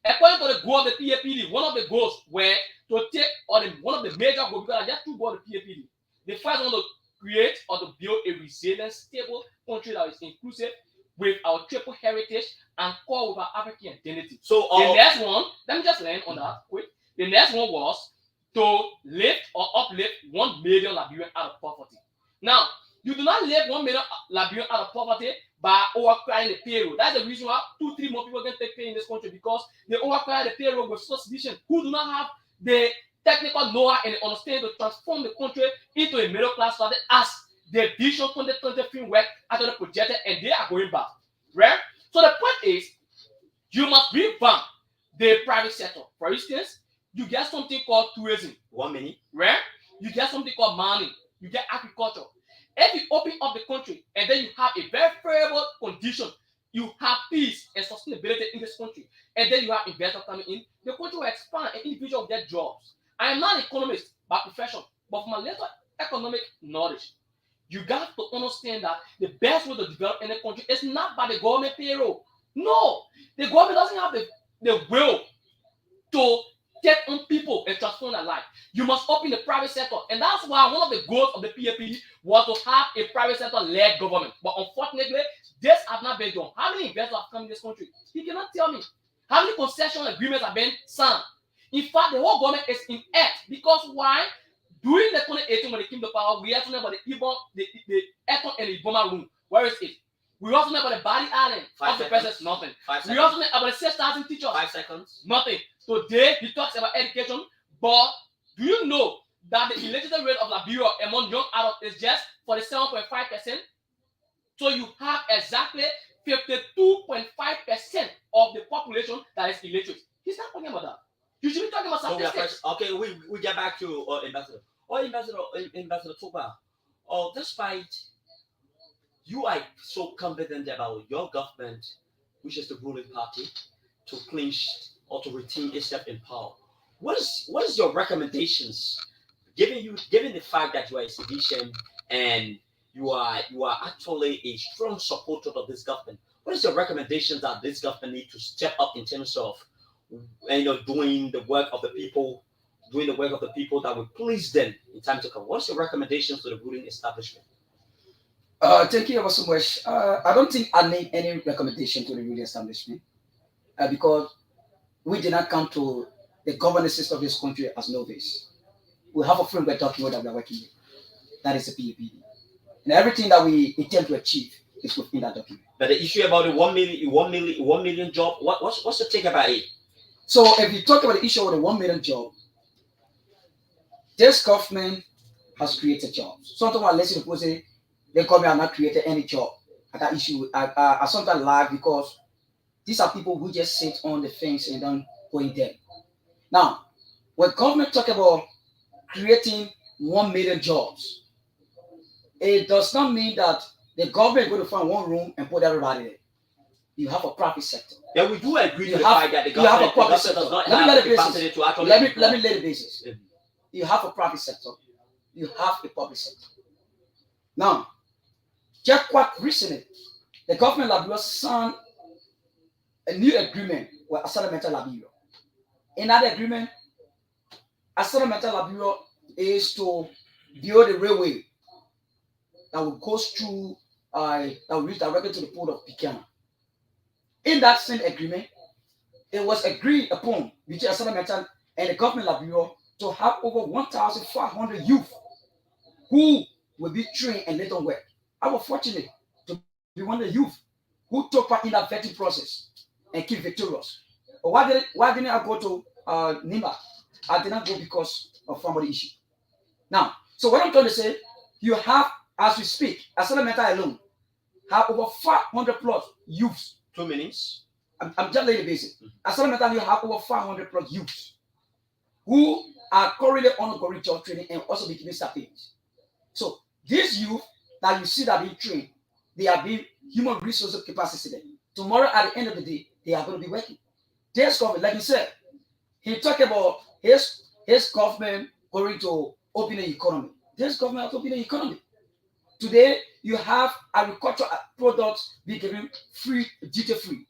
According to the goal of the PAPD, one of the goals were to take, one of the major goals, because there are two goals of the PAPD. The first one to create or to build a resilient, stable country that is inclusive with our triple heritage and core with our African identity. So the next one, let me just land on that quick. The next one was to lift or uplift 1 million Liberians out of poverty. Now, you do not lift 1 million Liberians out of poverty by overcrowding the payroll. That's the reason why 2-3 more people can take pay in this country, because they overcrowd the payroll with substitution who do not have the technical know-how and the understanding to transform the country into a middle class society as the Vision 2020 framework actually projected, and they are going back. Right? So the point is, you must revamp the private sector. For instance, you get something called tourism. 1 minute. Right? You get something called mining. You get agriculture. If you open up the country and then you have a very favorable condition, you have peace and sustainability in this country, and then you have investors coming in, the country will expand and individuals will get jobs. I am not an economist by profession, but from my little economic knowledge, you got to understand that the best way to develop any country is not by the government payroll. No, the government doesn't have the will to take on people and transform their life. You must open the private sector, and that's why one of the goals of the PAPD was to have a private sector-led government. But unfortunately, this has not been done. How many investors have come in this country? You cannot tell me. How many concession agreements have been signed? In fact, the whole government is in act, because why? During the 2018, when they came to power, we also know about the Eton and the Iboma room. Where is it? We also know about the Body Island of the president. Nothing. We also know about the 6,000 teachers. 5 seconds. Nothing. Today, he talks about education, but do you know that the illiteracy rate of Liberia among young adults is just 47.5%? So you have exactly 52.5% of the population that is illiterate. He's not talking about that. You should be talking about statistics. Okay, we get back to Ambassador. Ambassador Toba. Despite you are so confident about your government, which is the ruling party, to clinch or to retain itself in power, what is your recommendations, given the fact that you are a civilian and you are actually a strong supporter of this government? What is your recommendations that this government need to step up in terms of doing the work of the people that will please them in time to come? What's your recommendations to the ruling establishment? Thank you ever so much. I don't think I need any recommendation to the ruling establishment because we did not come to the governance system of this country as novice. We have a framework document that we are working with. That is the PAPD. And everything that we intend to achieve is within that document. But the issue about the 1 million job, what's your take about it? So if you talk about the issue of the 1 million job, this government has created jobs. Sometimes I listen to people say the government has not created any job. I got issue. I sometimes laugh because these are people who just sit on the fence and don't go in there. Now, when government talk about creating 1 million jobs, it does not mean that the government is going to find one room and put everybody there. You have a private sector. Yeah, we do agree with the fact that the government does not have the capacity to actually... Let me lay the basis. You have a private sector. You have a public sector. Now, just quite recently, the government of Liberia signed a new agreement with ArcelorMittal Liberia. In that agreement, ArcelorMittal Liberia is to build a railway that will go through, that will reach directly to the port of Buchanan. In that same agreement, it was agreed upon between ArcelorMittal and the government of Liberia to have over 1,500 youth who will be trained and later work. I was fortunate to be one of the youth who took part in that vetting process and keep victorious. But why didn't I go to Nimba? I did not go because of family issue. Now, so what I'm trying to say, you have, as we speak, ArcelorMittal alone have over 500 plus youths. 2 minutes. I'm just laying the basic. ArcelorMittal, you have over 500 plus youths who are currently undergoing job training and also becoming staff. So these youth that you see that being trained, they are being human resource capacity. Tomorrow, at the end of the day, they are going to be working. This government, like you said, he talked about his government going to open the economy. This government has opened the economy. Today, you have agricultural products being given free, duty free.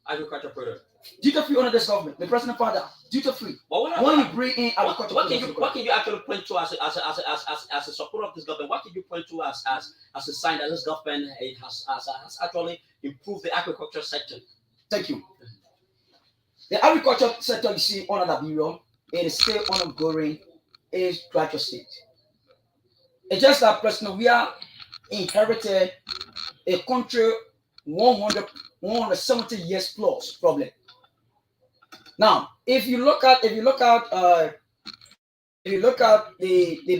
Agricultural product. Duty free under this government. The president found out duty free. When you bring in agricultural products, what can you actually point to as a supporter of this government? What can you point to as a sign that this government has actually improved the agriculture sector? Thank you. The agriculture sector you see under the bureau, it is still ongoing, is gradual stage. It's just that President, we are inherited a country 170 years plus problem. Now, if you look at the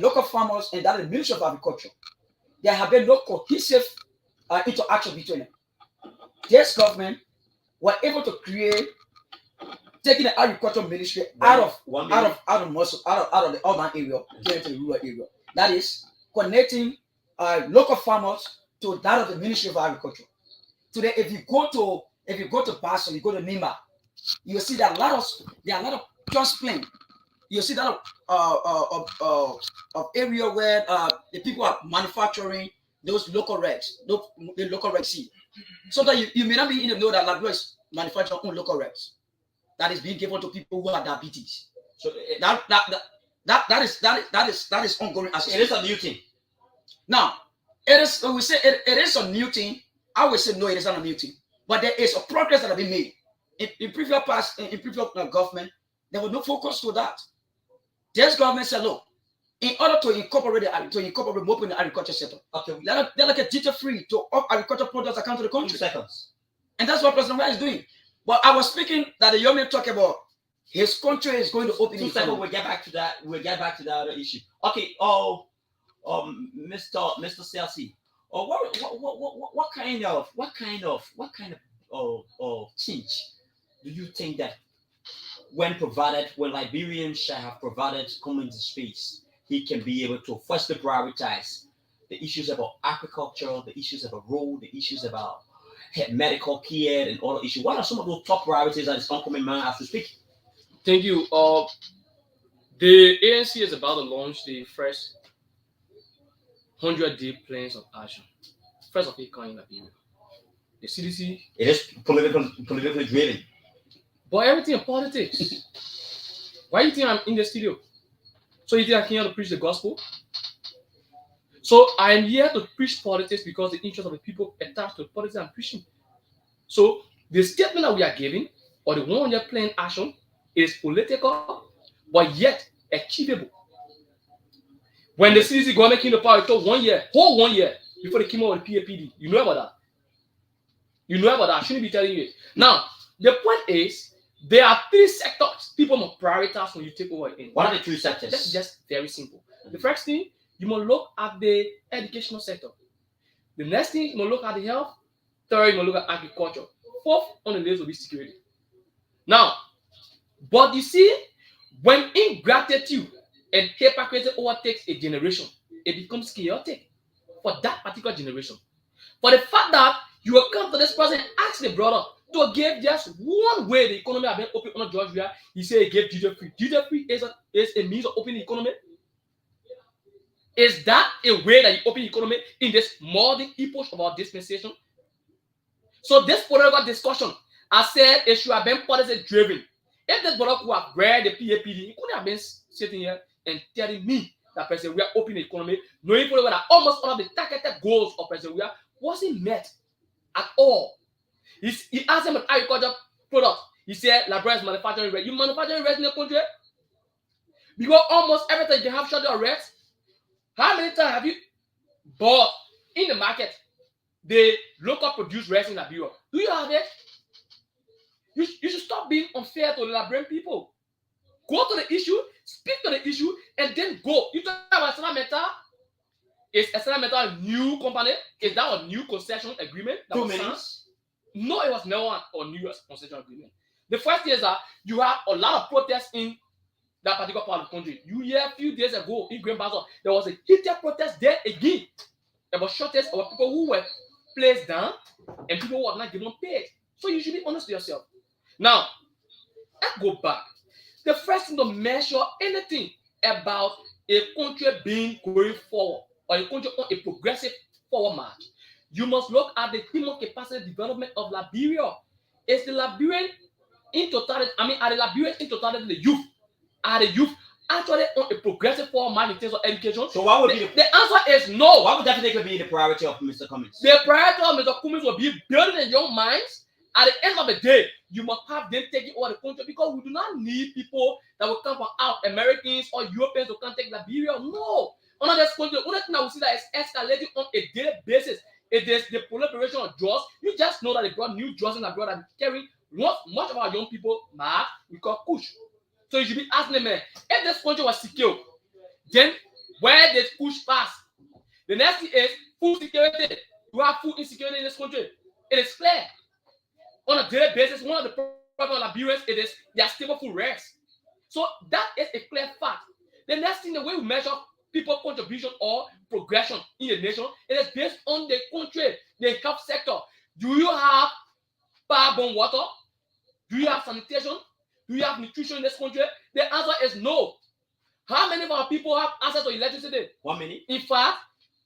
local farmers and that the Ministry of Agriculture, there have been no cohesive interaction between them. This government were able to create, taking the agriculture ministry out of the urban area, get into the rural area. That is connecting local farmers to that of the Ministry of Agriculture. Today, if you go to Basel, you go to Nima, you see that there are a lot of transplant. You see that of area where the people are manufacturing those local regs, the local reg seed. So that you may not be in the know that Labrador is manufacturing own local regs that is being given to people who have diabetes. So that is ongoing. As it is a new thing. Now, it is a new thing. I would say no, it is not a new thing. But there is a progress that has been made. In previous government, there was no focus to that. This government said, look, in order to incorporate more in the agriculture sector, okay, they're like a duty-free to all agricultural products account to the country. 2 seconds. And that's what President Rai is doing. But I was speaking that the young man talked about his country is going to open. 2 seconds. We'll get back to that. We'll get back to the other issue. Okay. Mr. Celsi. What kind of change do you think that when Liberians shall have provided coming to space, he can be able to first prioritize the issues about agriculture, the issues about road, the issues about medical care, and all the issues? What are some of those top priorities that is oncoming man as we speak? Thank you. The ANC is about to launch the first 100-day plans of action. First of it coming in Liberia. The CDC. It is politically driven. But everything in politics. Why do you think I'm in the studio? So you think I came here to preach the gospel? So I am here to preach politics because the interest of the people attached to the politics I'm preaching. So the statement that we are giving, or the 100 plan action, is political, but yet achievable. When the CDC government came to power, it took 1 year, whole 1 year, before they came out with the PAPD. You know about that. You know about that. I shouldn't be telling you it. Now, the point is, there are 3 sectors people must prioritize when you take over. What are the 3 sectors? That's just very simple. The first thing, you must look at the educational sector. The next thing, you must look at the health. Third, you must look at agriculture. Fourth on the list will be security. Now, but you see, when ingratitude and hypocrisy overtakes a generation, it becomes chaotic for that particular generation. For the fact that you will come to this person and ask the brother to give just one way the economy has been open on Georgia, he said he gave duty free. Duty free is a means of opening the economy. Is that a way that you open the economy in this modern epoch of our dispensation? So this political discussion, I said it should have been policy driven. If this brother could have read the PAPD, he couldn't have been sitting here and telling me that President Weah opened the economy, knowing fully well that almost all of the targeted goals of President Weah wasn't met at all. He asked him an agriculture product. He said, Labrador is manufacturing red. You manufacturing red in the country? Because almost everything they have shortage of red. How many times have you bought in the market the local produced red in Liberia? Do you have it? You should stop being unfair to the Liberian people. Go to the issue, speak to the issue, and then go. You talk about Estela Metta. Is Estela Metta a new company? Is that a new concession agreement? That 2 minutes. No, it was never a new concession agreement. The first thing is that you have a lot of protests in that particular part of the country. You hear a few days ago in Grand Bazaar, there was a heated protest there again. about shortage of people who were placed down and people who are not given paid. So you should be honest with yourself. Now, I go back. The first thing to measure anything about a country being going forward or a country on a progressive forward march, you must look at the human capacity development of Liberia. Is the Liberian in totality, are the Liberians in totality the youth? Are the youth actually on a progressive forward march in terms of education? So what would be the answer is no. What would definitely be the priority of Mr. Cummings? The priority of Mr. Cummings will be building the young minds. At the end of the day, you must have them taking over the country because we do not need people that will come from out, Americans or Europeans to come take Liberia. No. Under this country, the only thing I will see that is escalating on a daily basis. It is the proliferation of drugs. You just know that they brought new drugs in Liberia that carry much of our young people mad. We call kush. So you should be asking them, man, if this country was secure, then where did kush pass? The next thing is food security. You have food insecurity in this country. It is clear. On a daily basis, one of the problems of Liberians is their stable food rest. So that is a clear fact. The next thing, the way we measure people's contribution or progression in the nation, it is based on the country, the health sector. Do you have power-borne water? Do you have sanitation? Do you have nutrition in this country? The answer is no. How many of our people have access to electricity? 1 minute. In fact,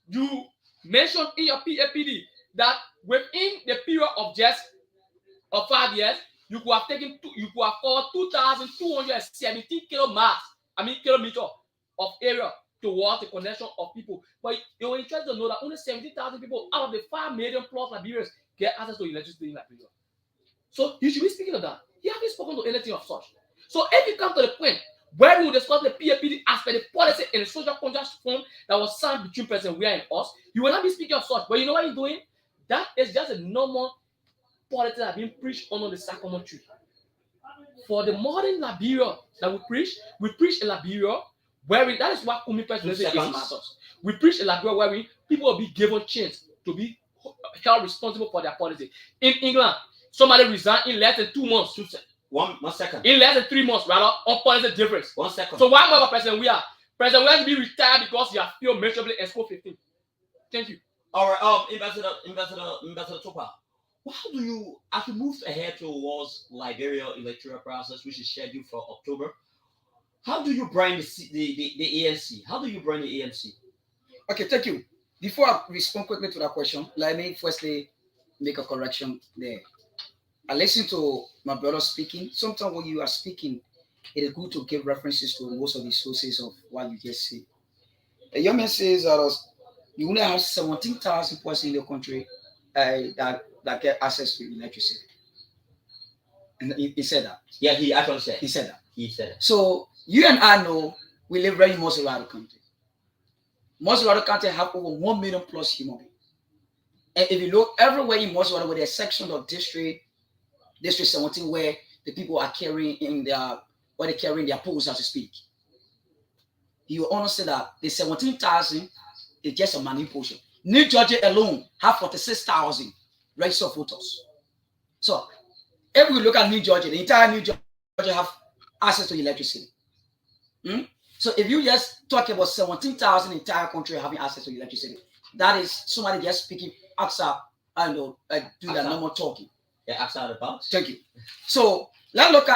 you mentioned in your PAPD that within the period of 5 years, you could have covered 2,217 kilometers of area towards the connection of people. But you're interested to know that only 17,000 people out of the 5 million plus Liberians get access to electricity in Liberia. So you should be speaking of that. You haven't spoken to anything of such. So if you come to the point where we will discuss the PAPD as per the policy and the social contract form that was signed between President Weah and us, you will not be speaking of such. But you know what you're doing? That is just a normal politics that have been preached under the sycamore tree. For the modern Liberia that we preach a Liberia where that is what Kumi presidency is matters. We preach a Liberia where people will be given chance to be held responsible for their policy. In England, somebody resigned in less than 2 months. 1 second. In less than 3 months, rather, on policy difference. 1 second. So why about President Weah? President Weah should be retired because he has failed miserably in school 15. Thank you. All right, Ambassador Tupa. How do you, as we move ahead towards Liberia electoral process, which is scheduled for October, how do you bring the ANC? How do you bring the ANC? Okay, thank you. Before I respond quickly to that question, let me firstly make a correction there. I listened to my brother speaking. Sometimes when you are speaking, it is good to give references to most of the sources of what you just said. The young man says that you only have 17,000 persons in the country that get access to electricity. And he said that. Yeah, he actually said. He said that. He said. So you and I know we live right in Moserado County. Moserado County have over 1 million plus human beings. And if you look everywhere in Moserado, with a section of district 17 where the people are carrying their poles, so to speak, you will understand that the 17,000 is just a manipulation. New Georgia alone have 46,000 registered voters. So if we look at New Georgia, the entire New Georgia have access to electricity. So if you just talk about 17,000 entire country having access to electricity, that is somebody just speaking outside and do that normal talking. Yeah, outside the box. Thank you. So let's look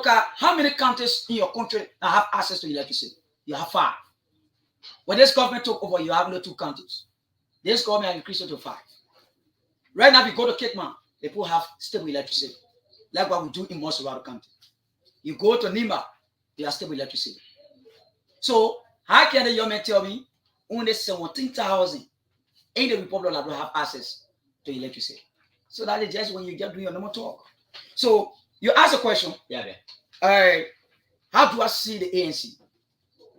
at how many counties in your country that have access to electricity. You have 5. When this government took over, you have only 2 counties. This government increased it to 5. Right now, if you go to Cape Man, people have stable electricity, like what we do in most of our county. You go to Nima, they have stable electricity. So how can the young man tell me only 17,000 in the Republic of Labrador have access to electricity? So that is just when you get doing your normal talk. So you ask a question. Yeah. How do I see the ANC?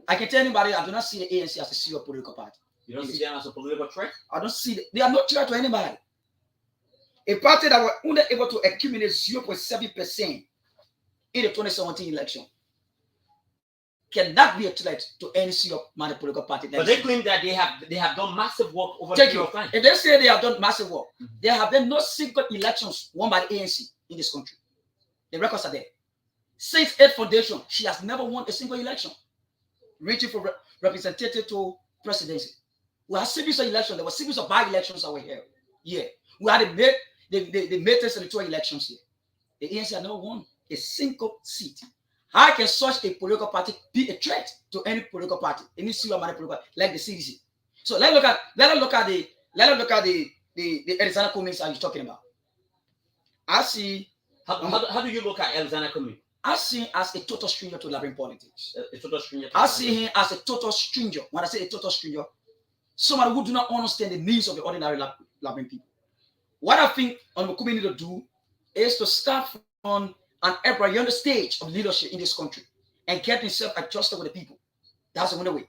I can tell anybody I do not see the ANC as a serious political party. You don't see them as a political threat? I don't see they are not threat to anybody. A party that were only able to accumulate 0.7% in the 2017 election cannot be a threat to any serious political party. But they claim that they have done massive work over Thank the you. period of time. If they say they have done massive work, there have been no single elections won by the ANC in this country. The records are there. Since Ed Foundation, she has never won a single election, reaching for representative to presidency. We had series of elections. There were series of by-elections over here. Yeah. We had the matrix electoral elections here. The ANC had never won a single seat. How can such a political party be a threat to any political party, any serious political party, like the CDC? So let's look at the Alexander Cummings I was talking about. I see. How do you look at Alexander Cummings? I see him as a total stranger to Liberian politics. A total stranger. I see him as a total stranger. When I say a total stranger, somebody who do not understand the needs of the ordinary Liberian people. What I think Honorable Cummings need to do is to start on an embryonic stage of leadership in this country and get himself adjusted with the people. That's the only way.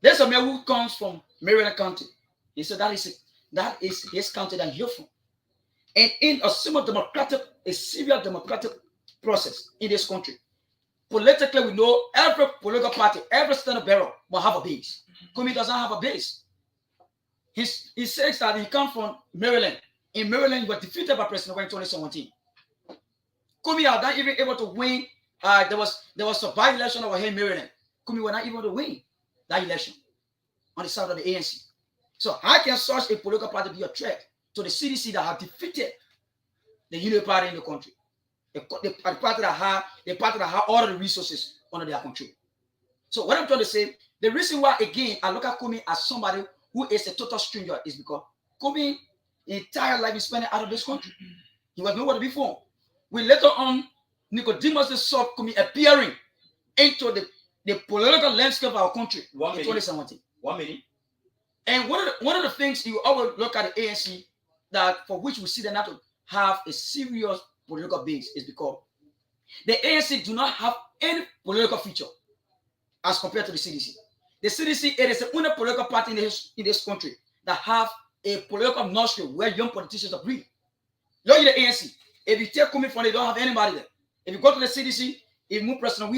There's a man who comes from Maryland County. He said that is his county that you're from. And in a serious democratic process in this country, politically we know every political party, every standard bearer will have a base. Cummings doesn't have a base. He says that he comes from Maryland. In Maryland, he was defeated by President Obama in 2017. Cummings was not even able to win. There was a by-election over here in Maryland. Cummings was not able to win that election on the side of the ANC. So how can such a political party be a threat to the CDC that have defeated the Union Party in the country? The party that have all the resources under their control. So what I'm trying to say, the reason why, again, I look at Cummings as somebody who is a total stranger is because Cummings' entire life is spent out of this country. He was nowhere before. We later on, Nicodemus saw Cummings appearing into the political landscape of our country in 2017. 1 minute. And one of the things you always look at the ANC that for which we see them not to have a serious political base is because the ANC do not have any political feature as compared to the CDC. The CDC, it is the only political party in this country that have a political nursery where young politicians are breeding. Look at the ANC. If you take Cummings from, they don't have anybody there. If you go to the CDC, if you move President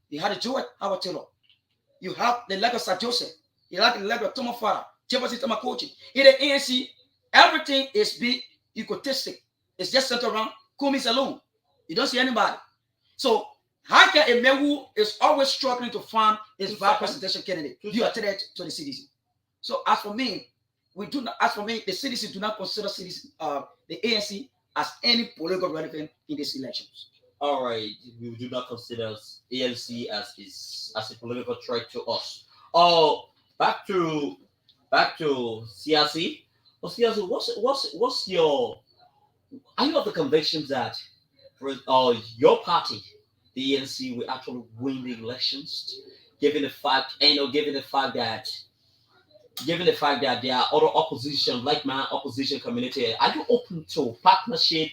you had a Joe Howard Taylor. You have the leg of Sir Joseph. You have the leg of Thomas Farah, Jefferson Tamakochi. In the ANC, everything is big, egotistic. It's just centered around Cummings alone. You don't see anybody. So how can a man who is always struggling to find his vice presidential candidate be a threat to the CDC? So as for me, the CDC do not consider the ANC as any political relevant in these elections. All right, we do not consider ANC as a political threat to us. Oh, back to CRC. Well, CRC, what's your? Are you of the conviction that your party, the ANC, will actually win the elections, given the fact that there are other opposition, like my opposition community? Are you open to partnership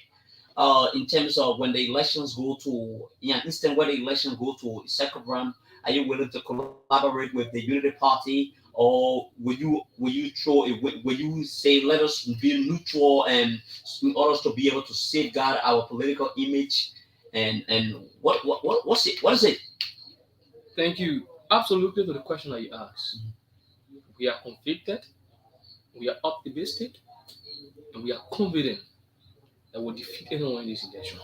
in terms of when the elections go to an instant where the elections go to a second round? Are you willing to collaborate with the Unity Party, or will you say let us be neutral and in order to be able to safeguard our political image? And what is it? Thank you. Absolutely, to the question that you asked. We are convicted, we are optimistic, and we are confident that we'll defeat anyone in this election.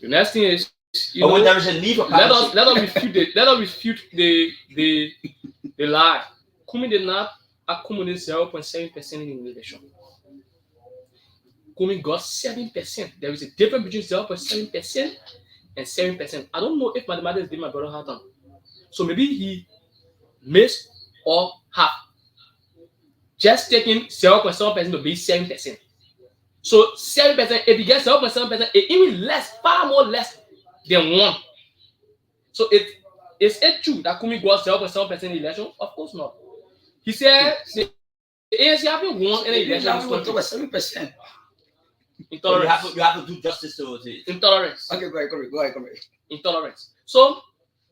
The next thing is, there is a need for let us refute the lie. Cummings did not accumulate 0.7% in the election. Cummings got 7%. There is a difference between 0.7% and 7%. I don't know if mathematics did my brother hard time. So maybe he missed or half. Just taking 0.7% to be 7%. So 7%, if you get 0.7%, it's even less, far more less than 1. So is it true that Cummings got 0.7% in the election? Of course not. He said the ANC haven't won any election. 7%. Intolerance. You have to do justice to it. Intolerance. Okay, go ahead. Intolerance. So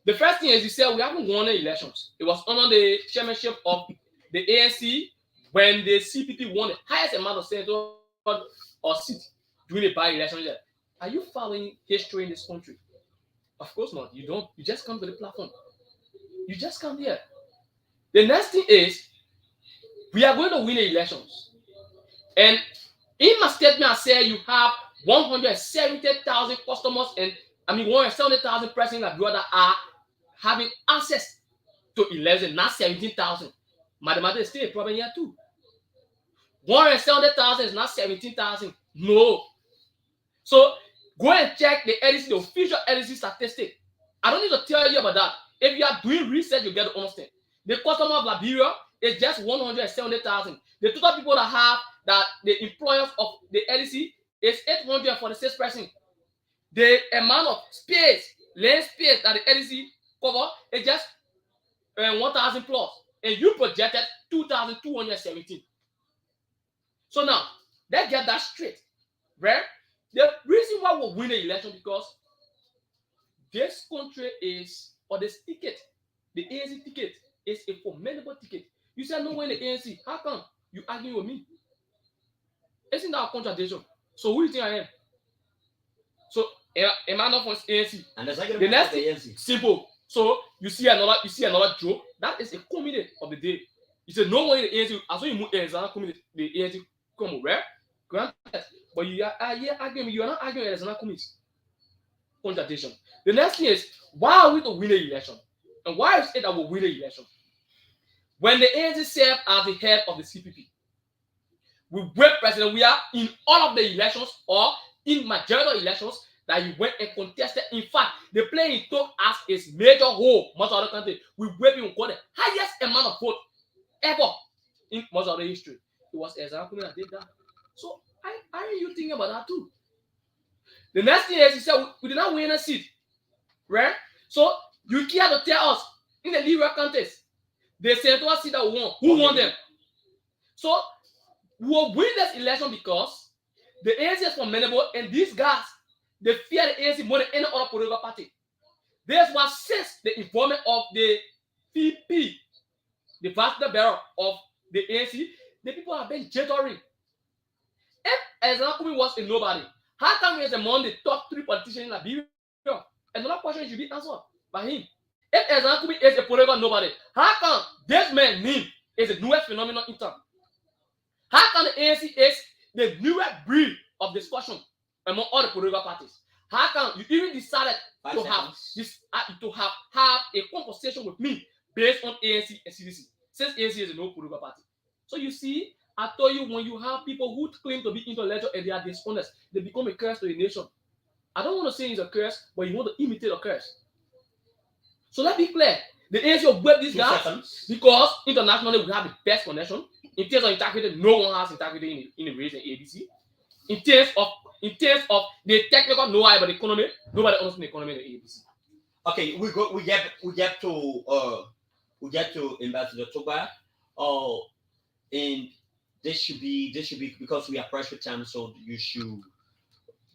the first thing is, he said we haven't won any elections. It was under the chairmanship of the ANC when the CPP won the highest amount of senators or seats during the by-election. Are you following history in this country? Of course not. You don't. You just come to the platform. You just come here. The next thing is, we are going to win the elections. And in my statement, I said you have 170,000 customers and 170,000 persons that are having access to election, not 17,000. Mathematics is still a problem here too. 170,000 is not 17,000. No. So go and check the LDC, the official LDC statistic. I don't need to tell you about that. If you are doing research, you get to understand. The customer of Liberia is just 170,000. The total people that the employers of the LDC is 846 persons. The amount of land space that the LDC cover is just 1,000 plus. And you projected 2,217. So now, let's get that straight. Right? The reason why we win the election because this country is, or this ticket, the ANC ticket, is a formidable ticket. You said no win the ANC. How come you arguing with me? Isn't that a contradiction? So who do you think I am? So am I not from ANC? And the next thing, ANC. Simple. So you see another joke. That is a comedy of the day. You say no one in the ANC. As when you move Alexander comedy, the ANC come over. Granted, but you are here arguing. You are not arguing Alexander comedy. Contradiction. The next thing is why are we to win the election? And why is it that we win the election? When the ANC served as the head of the CPP, we were president. We are in all of the elections or in majority of elections that you went and contested. In fact, the player he took as his major role most of the country. We were being got the highest amount of vote ever in most of the history. It was exactly that did that. So are you thinking about that too? The next thing is he said we did not win a seat, right? So you care to tell us in the Liberia contest, the senatorial seat that we won, who won them? So we will win this election because the ANC is formidable, and these guys they fear the ANC more than any other political party. That's why since the involvement of the PP, the vast bearer of the ANC, the people have been jittering. If Alexander Kumi was a nobody, how come he is among the top 3 politicians in Liberia? Another question should be answered by him. If Alexander Kumi is a political nobody, how come this man name is a newest phenomenon in town? How come the ANC is the newest breed of discussion among all the political parties? How come you even decided to have a conversation with me based on ANC and CDC? Since ANC is a no political party. So you see, I told you when you have people who claim to be intellectual and they are dishonest, they become a curse to the nation. I don't want to say it's a curse, but you want to imitate a curse. So let's be clear. The ANC will whip these guys because internationally we have the best connection. In terms of integrity, no one has integrity in the race and ABC. In terms of the technical know-how about the economy, nobody understands the economy in the ABC. Okay, we get to Ambassador Toba. And this should be because we are pressed for time, so you should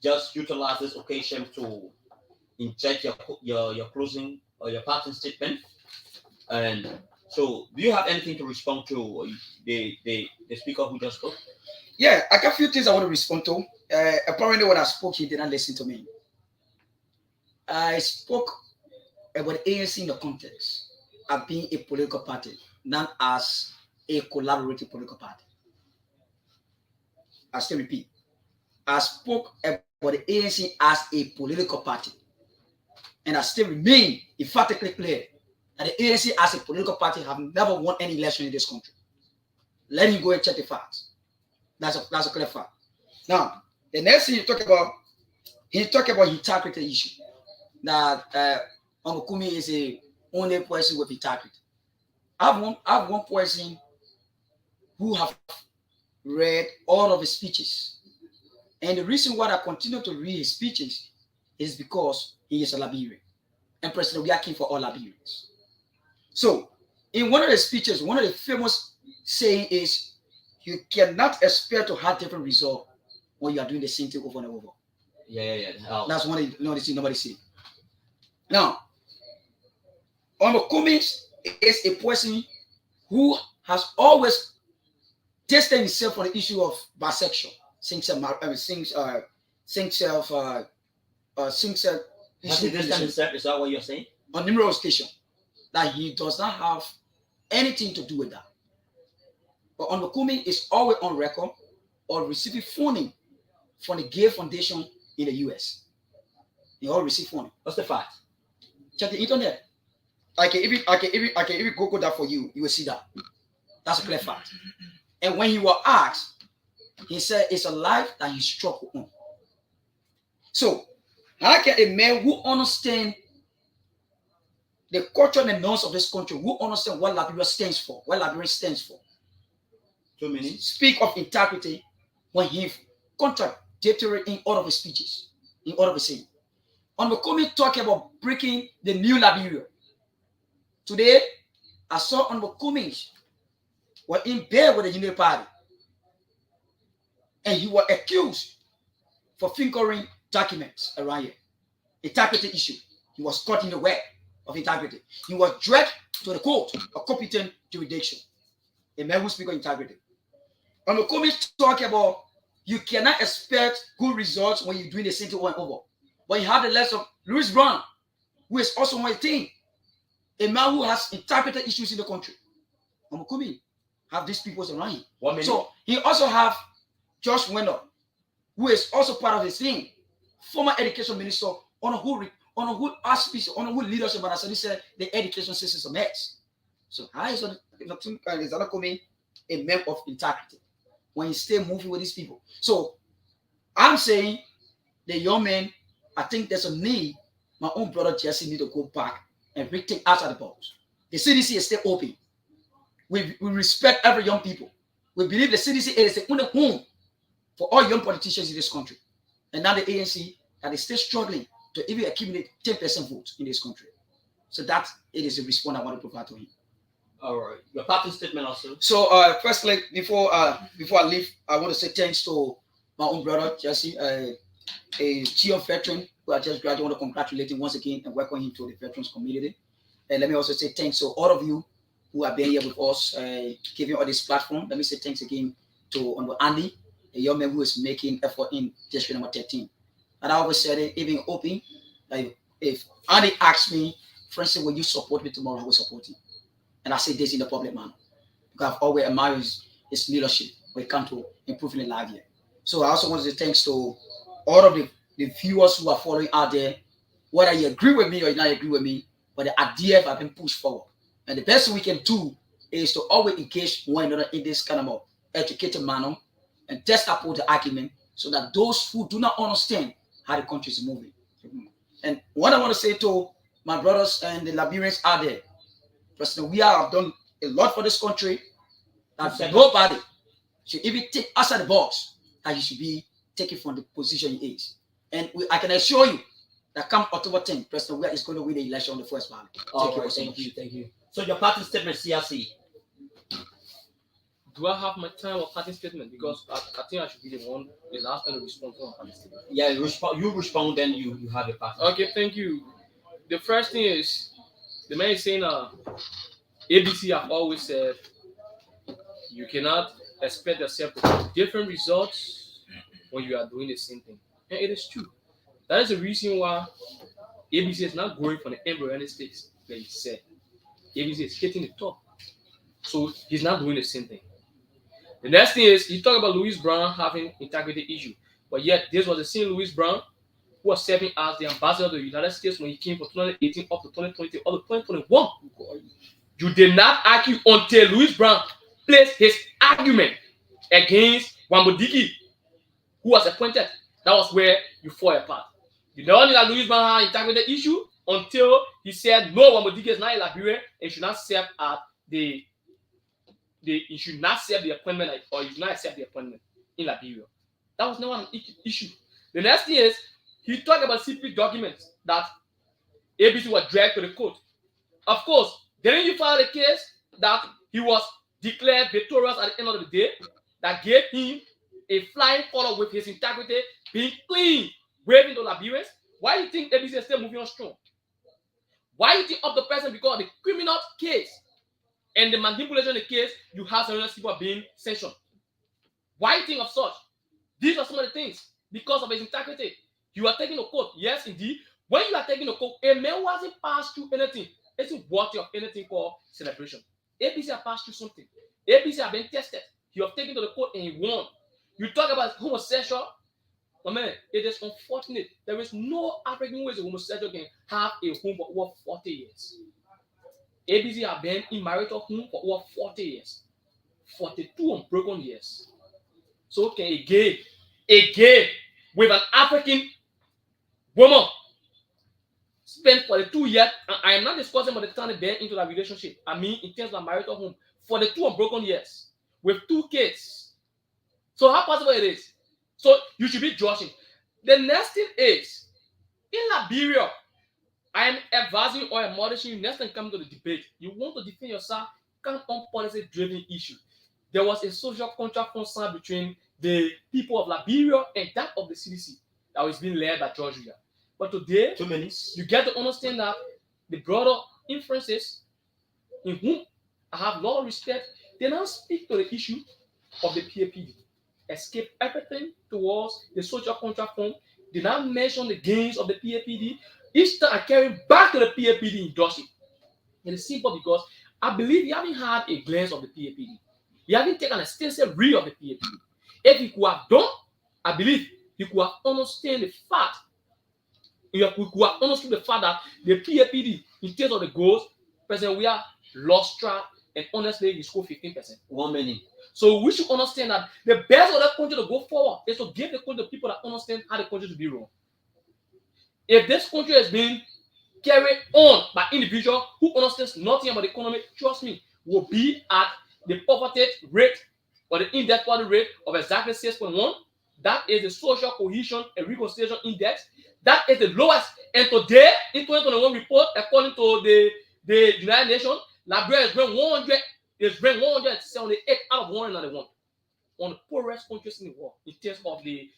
just utilize this occasion to inject your closing or your parting statement. And so, do you have anything to respond to the speaker who just spoke? Yeah, I got a few things I want to respond to. Apparently, when I spoke, he didn't listen to me. I spoke about the ANC in the context of being a political party, not as a collaborative political party. I still repeat, I spoke about the ANC as a political party, and I still remain emphatically clear that the ANC as a political party have never won any election in this country. Let him go and check the facts. That's a clear fact. Now, the next thing he talk about integrity issue. That Uncle Kumi is the only person with integrity. I have one person who have read all of his speeches. And the reason why I continue to read his speeches is because he is a Liberian. And President we are king for all Liberians. So, in one of the speeches, one of the famous saying is, you cannot expect to have different results when you are doing the same thing over and over. Yeah. That's one of the things nobody see. Now, Honorable Cummings is a person who has always distanced himself from the issue of bisexual, Is that what you're saying? On numerous occasions, that he does not have anything to do with that. But Honorable Cummings is always on record or receiving funding from the Gay Foundation in the US. He all receive funding. What's the fact? Check the internet. I can even Google that for you. You will see that That's a clear fact. And when he was asked, he said it's a life that he struggled on. So, how can a man who understands the culture and the norms of this country, who understand what Liberia stands for, what Liberia stands for, 2 minutes. speak of integrity when he contradictory in all of his speeches, in all of his saying? On the comment talking about breaking the new Liberia. Today, I saw on the comments were in bed with the Union Party, and he was accused for fingering documents around here. Integrity issue. He was caught in the web of integrity. He was dragged to the court of competent jurisdiction. A man who speaks of integrity. On the comments talking about you cannot expect good results when you're doing the same thing over and over. But you have the lesson of Louis Brown, who is also one thing, a man who has integrity issues in the country. I'm coming. Have these people around him. 1 minute. So he also have Josh Wendell, who is also part of his thing, former education minister, on who leadership, but as I said, the education system is a mess. So how is that coming a man of integrity when you stay moving with these people? So I'm saying the young man, I think there's a need. My own brother Jesse need to go back and rethink outside the box. The CDC is still open. We respect every young people. We believe the CDC is the only home for all young politicians in this country. And now the ANC that is still struggling to even accumulate 10% votes in this country. So that it is a response I want to provide to him. All right. Your parting statement also. So firstly, before I leave, I want to say thanks to my own brother Jesse, a GEO veteran who I just graduated. I want to congratulate him once again and welcome him to the veterans community. And let me also say thanks to all of you who have been here with us, giving all this platform. Let me say thanks again to Andy, a young man who is making effort in district number 13. And I always said it, even open, like if Andy asks me, for instance, will you support me tomorrow? I will support him. And I say this in the public manner. Because I've always admired his leadership when it comes to improving the life here. So I also want to say thanks to all of the viewers who are following out there, whether you agree with me or you not agree with me, but the idea have been pushed forward. And the best thing we can do is to always engage one another in this kind of educated manner and test upon the argument so that those who do not understand how the country is moving. And what I want to say to my brothers and the Liberians out there, President, we have done a lot for this country. That nobody should even take outside the box that you should be taken from the position he is. And I can assure you that come October 10th, President Weah is going to win the election on the first ballot. Thank you. So your parting statement, CRC. Do I have my time or parting statement? Because I think I should be the last one to respond to my parting statement. Yeah, you respond, then you have a parting. Okay, thank you. The first thing is, the man is saying, ABC have always said, you cannot expect yourself to get different results when you are doing the same thing. And it is true. That is the reason why ABC is not going for the embryonic stage, like he said. ABC is hitting the top. So he's not doing the same thing. The next thing is, you talk about Louis Brown having integrity issue. But yet, this was the same Louis Brown who was serving as the ambassador of the United States when he came from 2018 up to 2020, up to 2021. You did not argue until Louis Brown placed his argument against Wambodiki, who was appointed. That was where you fall apart. You don't know that Louis Brown had integrity issue until he said, no, Wambodiki is not in Liberia and should not serve at he should not serve the appointment or he should not accept the appointment in Liberia. That was never an issue. The next thing is, he talked about secret documents that ABC was dragged to the court. Of course, didn't you file a case that he was declared victorious at the end of the day that gave him a flying color with his integrity being clean, waving to Liberians? Why do you think ABC is still moving on strong? Why do you think of the person because of the criminal case and the manipulation of the case, you have some people being sanctioned? Why do you think of such? These are some of the things because of his integrity. You are taking a court, yes, indeed. When you are taking a court, a man who hasn't passed through anything, isn't worthy of anything called celebration. ABC have passed through something. ABC have been tested. You have taken to the court and he won. You talk about homosexual. Oh man, it is unfortunate. There is no African who is a homosexual can have a home for over 40 years. ABC have been in marital home for over 40 years. 42 unbroken years. So can a gay with an African woman spend 42 years, and I am not discussing about the time they into that relationship. I mean, in terms of marital home, 42 unbroken years with 2 kids. So how possible it is? So you should be judging. The next thing is, in Liberia, I am advising or admonishing you next time coming to the debate. You want to defend yourself, come on policy-driven issue. There was a social contract signed between the people of Liberia and that of the CDC that was being led by Georgia. But today, 2 minutes. you get to understand that the broader inferences in whom I have a lot of respect, they now speak to the issue of the PAPD. Escape everything towards the social contract form. They now mention the gains of the PAPD. Each time I carry back to the PAPD industry. And it's simple because I believe you haven't had a glance of the PAPD. You haven't taken an extensive read of the PAPD. If you could have done, I believe you could have understood the fact. You could have understood the fact that the PAPD, in terms of the goals, President, we are lost track, and honestly, we score 15%. 1 minute. So we should understand that the best of that country to go forward is to give the country to people that understand how the country should be run. If this country has been carried on by individuals who understands nothing about the economy, trust me, will be at the poverty rate or the index poverty rate of exactly 6.1. That is the social cohesion and reconciliation index. That is the lowest. And today, in 2021 report, according to the United Nations, Liberia is ranked 178 out of 191 on the poorest countries in the world in terms of the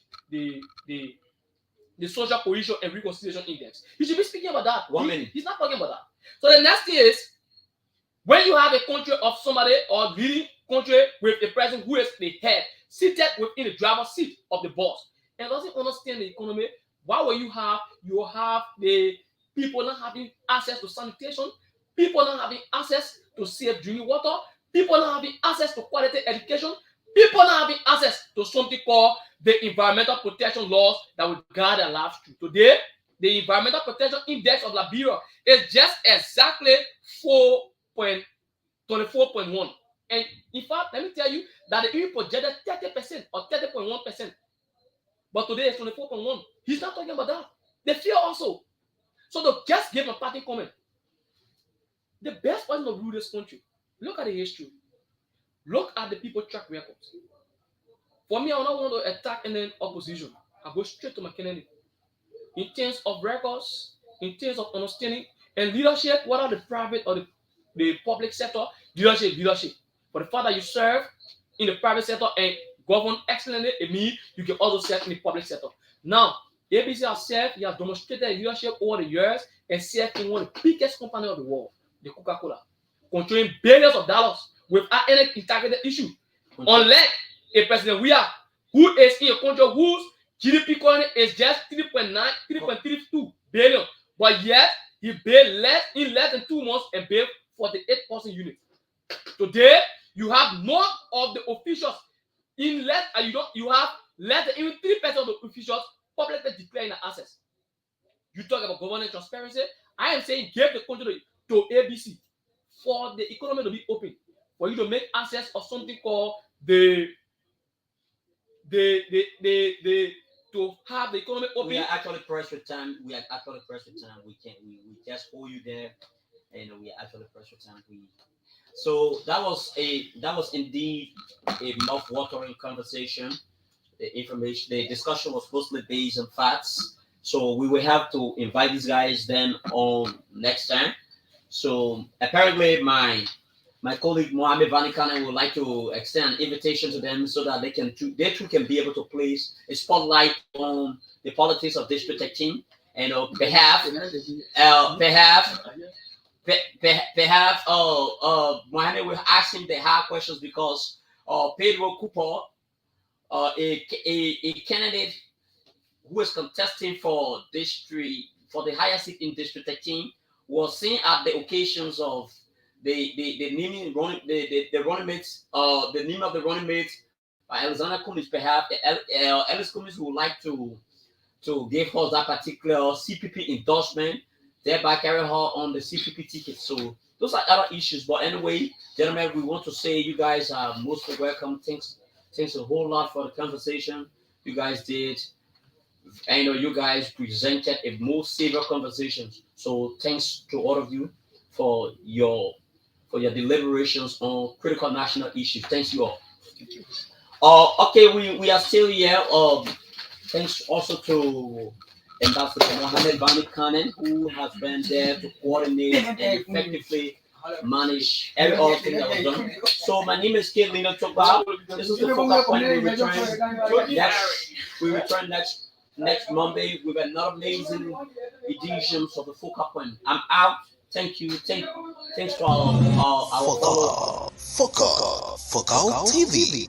social cohesion and reconciliation index. You should be speaking about that. 1 minute. He's not talking about that. So the next thing is, when you have a country of somebody or leading country with a president who is the head, seated within the driver's seat of the bus, and doesn't understand the economy, why will you have the people not having access to sanitation, people not having access to safe drinking water, people not having access to quality education, people not having access to something called the environmental protection laws that will guide their lives through. Today, the environmental protection index of Liberia is just exactly 24.1. And in fact, let me tell you that the EU projected 30% or 30.1%. But today it's 24.1. He's not talking about that. They fear also. So they just give a parting comment. The best person to rule this country, look at the history. Look at the people track records. For me, I don't want to attack any opposition. I go straight to my candidate. In terms of records, in terms of understanding, and leadership, whether the private or the public sector, leadership. For the fact that you serve in the private sector and govern excellently, it means you can also serve in the public sector. Now, ABC has served, he has demonstrated leadership over the years and served in one of the biggest companies of the world, the Coca-Cola, controlling billions of dollars without any integrated issue. Unlike a president who is in a country whose GDP currently is just 3.32 billion, but yet he paid in less than 2 months and paid 48,000 units. Today, you have none of the officials you have less than even 3% of the officials publicly declaring the assets. You talk about governance transparency. I am saying give the country to ABC for the economy to be open, for you to make access of something called to have the economy open. We are actually pressed with time. We just hold you there, and we are actually pressed with time. So that was indeed a mouth-watering conversation. The discussion was mostly based on facts. So we will have to invite these guys then on next time. So apparently my colleague Mohamed Vanikane would like to extend an invitation to them so that they too can be able to place a spotlight on the politics of District 13, and perhaps Mohamed will ask him the hard questions because Pedro Cooper, a candidate who is contesting for the highest seat in District 13, was seen at the occasions of the name of the running mates by Alexander Cummings. Perhaps Ellis Cummings would like to give us that particular CPP endorsement, thereby carry her on the CPP ticket. So those are other issues. But anyway, gentlemen, we want to say you guys are most welcome. Thanks a whole lot for the conversation you guys did. I know you guys presented a most severe conversation. So thanks to all of you for your deliberations on critical national issues. Thanks you all. Thank you. Okay, we are still here. Thanks also to Ambassador Mohammed Bani Khanen, who has been there to coordinate and effectively manage every other thing that was done. So my name is Kid Lino Chokba. This is the focal point. We return next Monday with another amazing editions of the focal point. I'm out. Thank you. Thanks for our follow. Focal TV.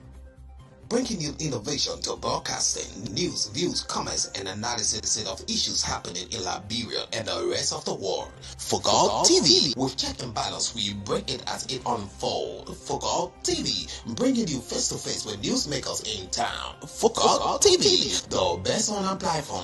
Bringing you innovation to broadcasting, news, views, comments, and analysis of issues happening in Liberia and the rest of the world. Focal TV. With check and balance, we bring it as it unfolds. Focal TV. Bringing you face to face with newsmakers in town. Focal TV. The best online platform